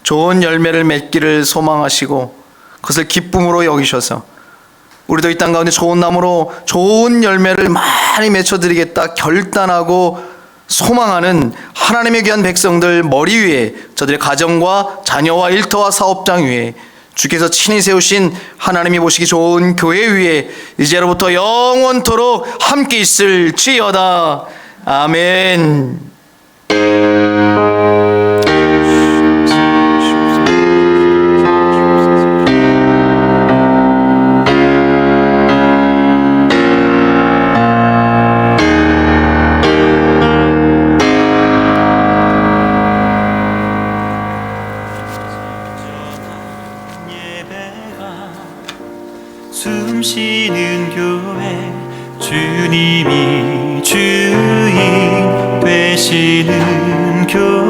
좋은 열매를 맺기를 소망하시고 그것을 기쁨으로 여기셔서 우리도 이 땅 가운데 좋은 나무로 좋은 열매를 많이 맺혀드리겠다 결단하고 소망하는 하나님의 귀한 백성들 머리 위에, 저들의 가정과 자녀와 일터와 사업장 위에 주께서 친히 세우신 하나님이 보시기 좋은 교회 위에 이제로부터 영원토록 함께 있을지어다. 아멘. 숨쉬는 교회, 주님이 주인 되시는 교회.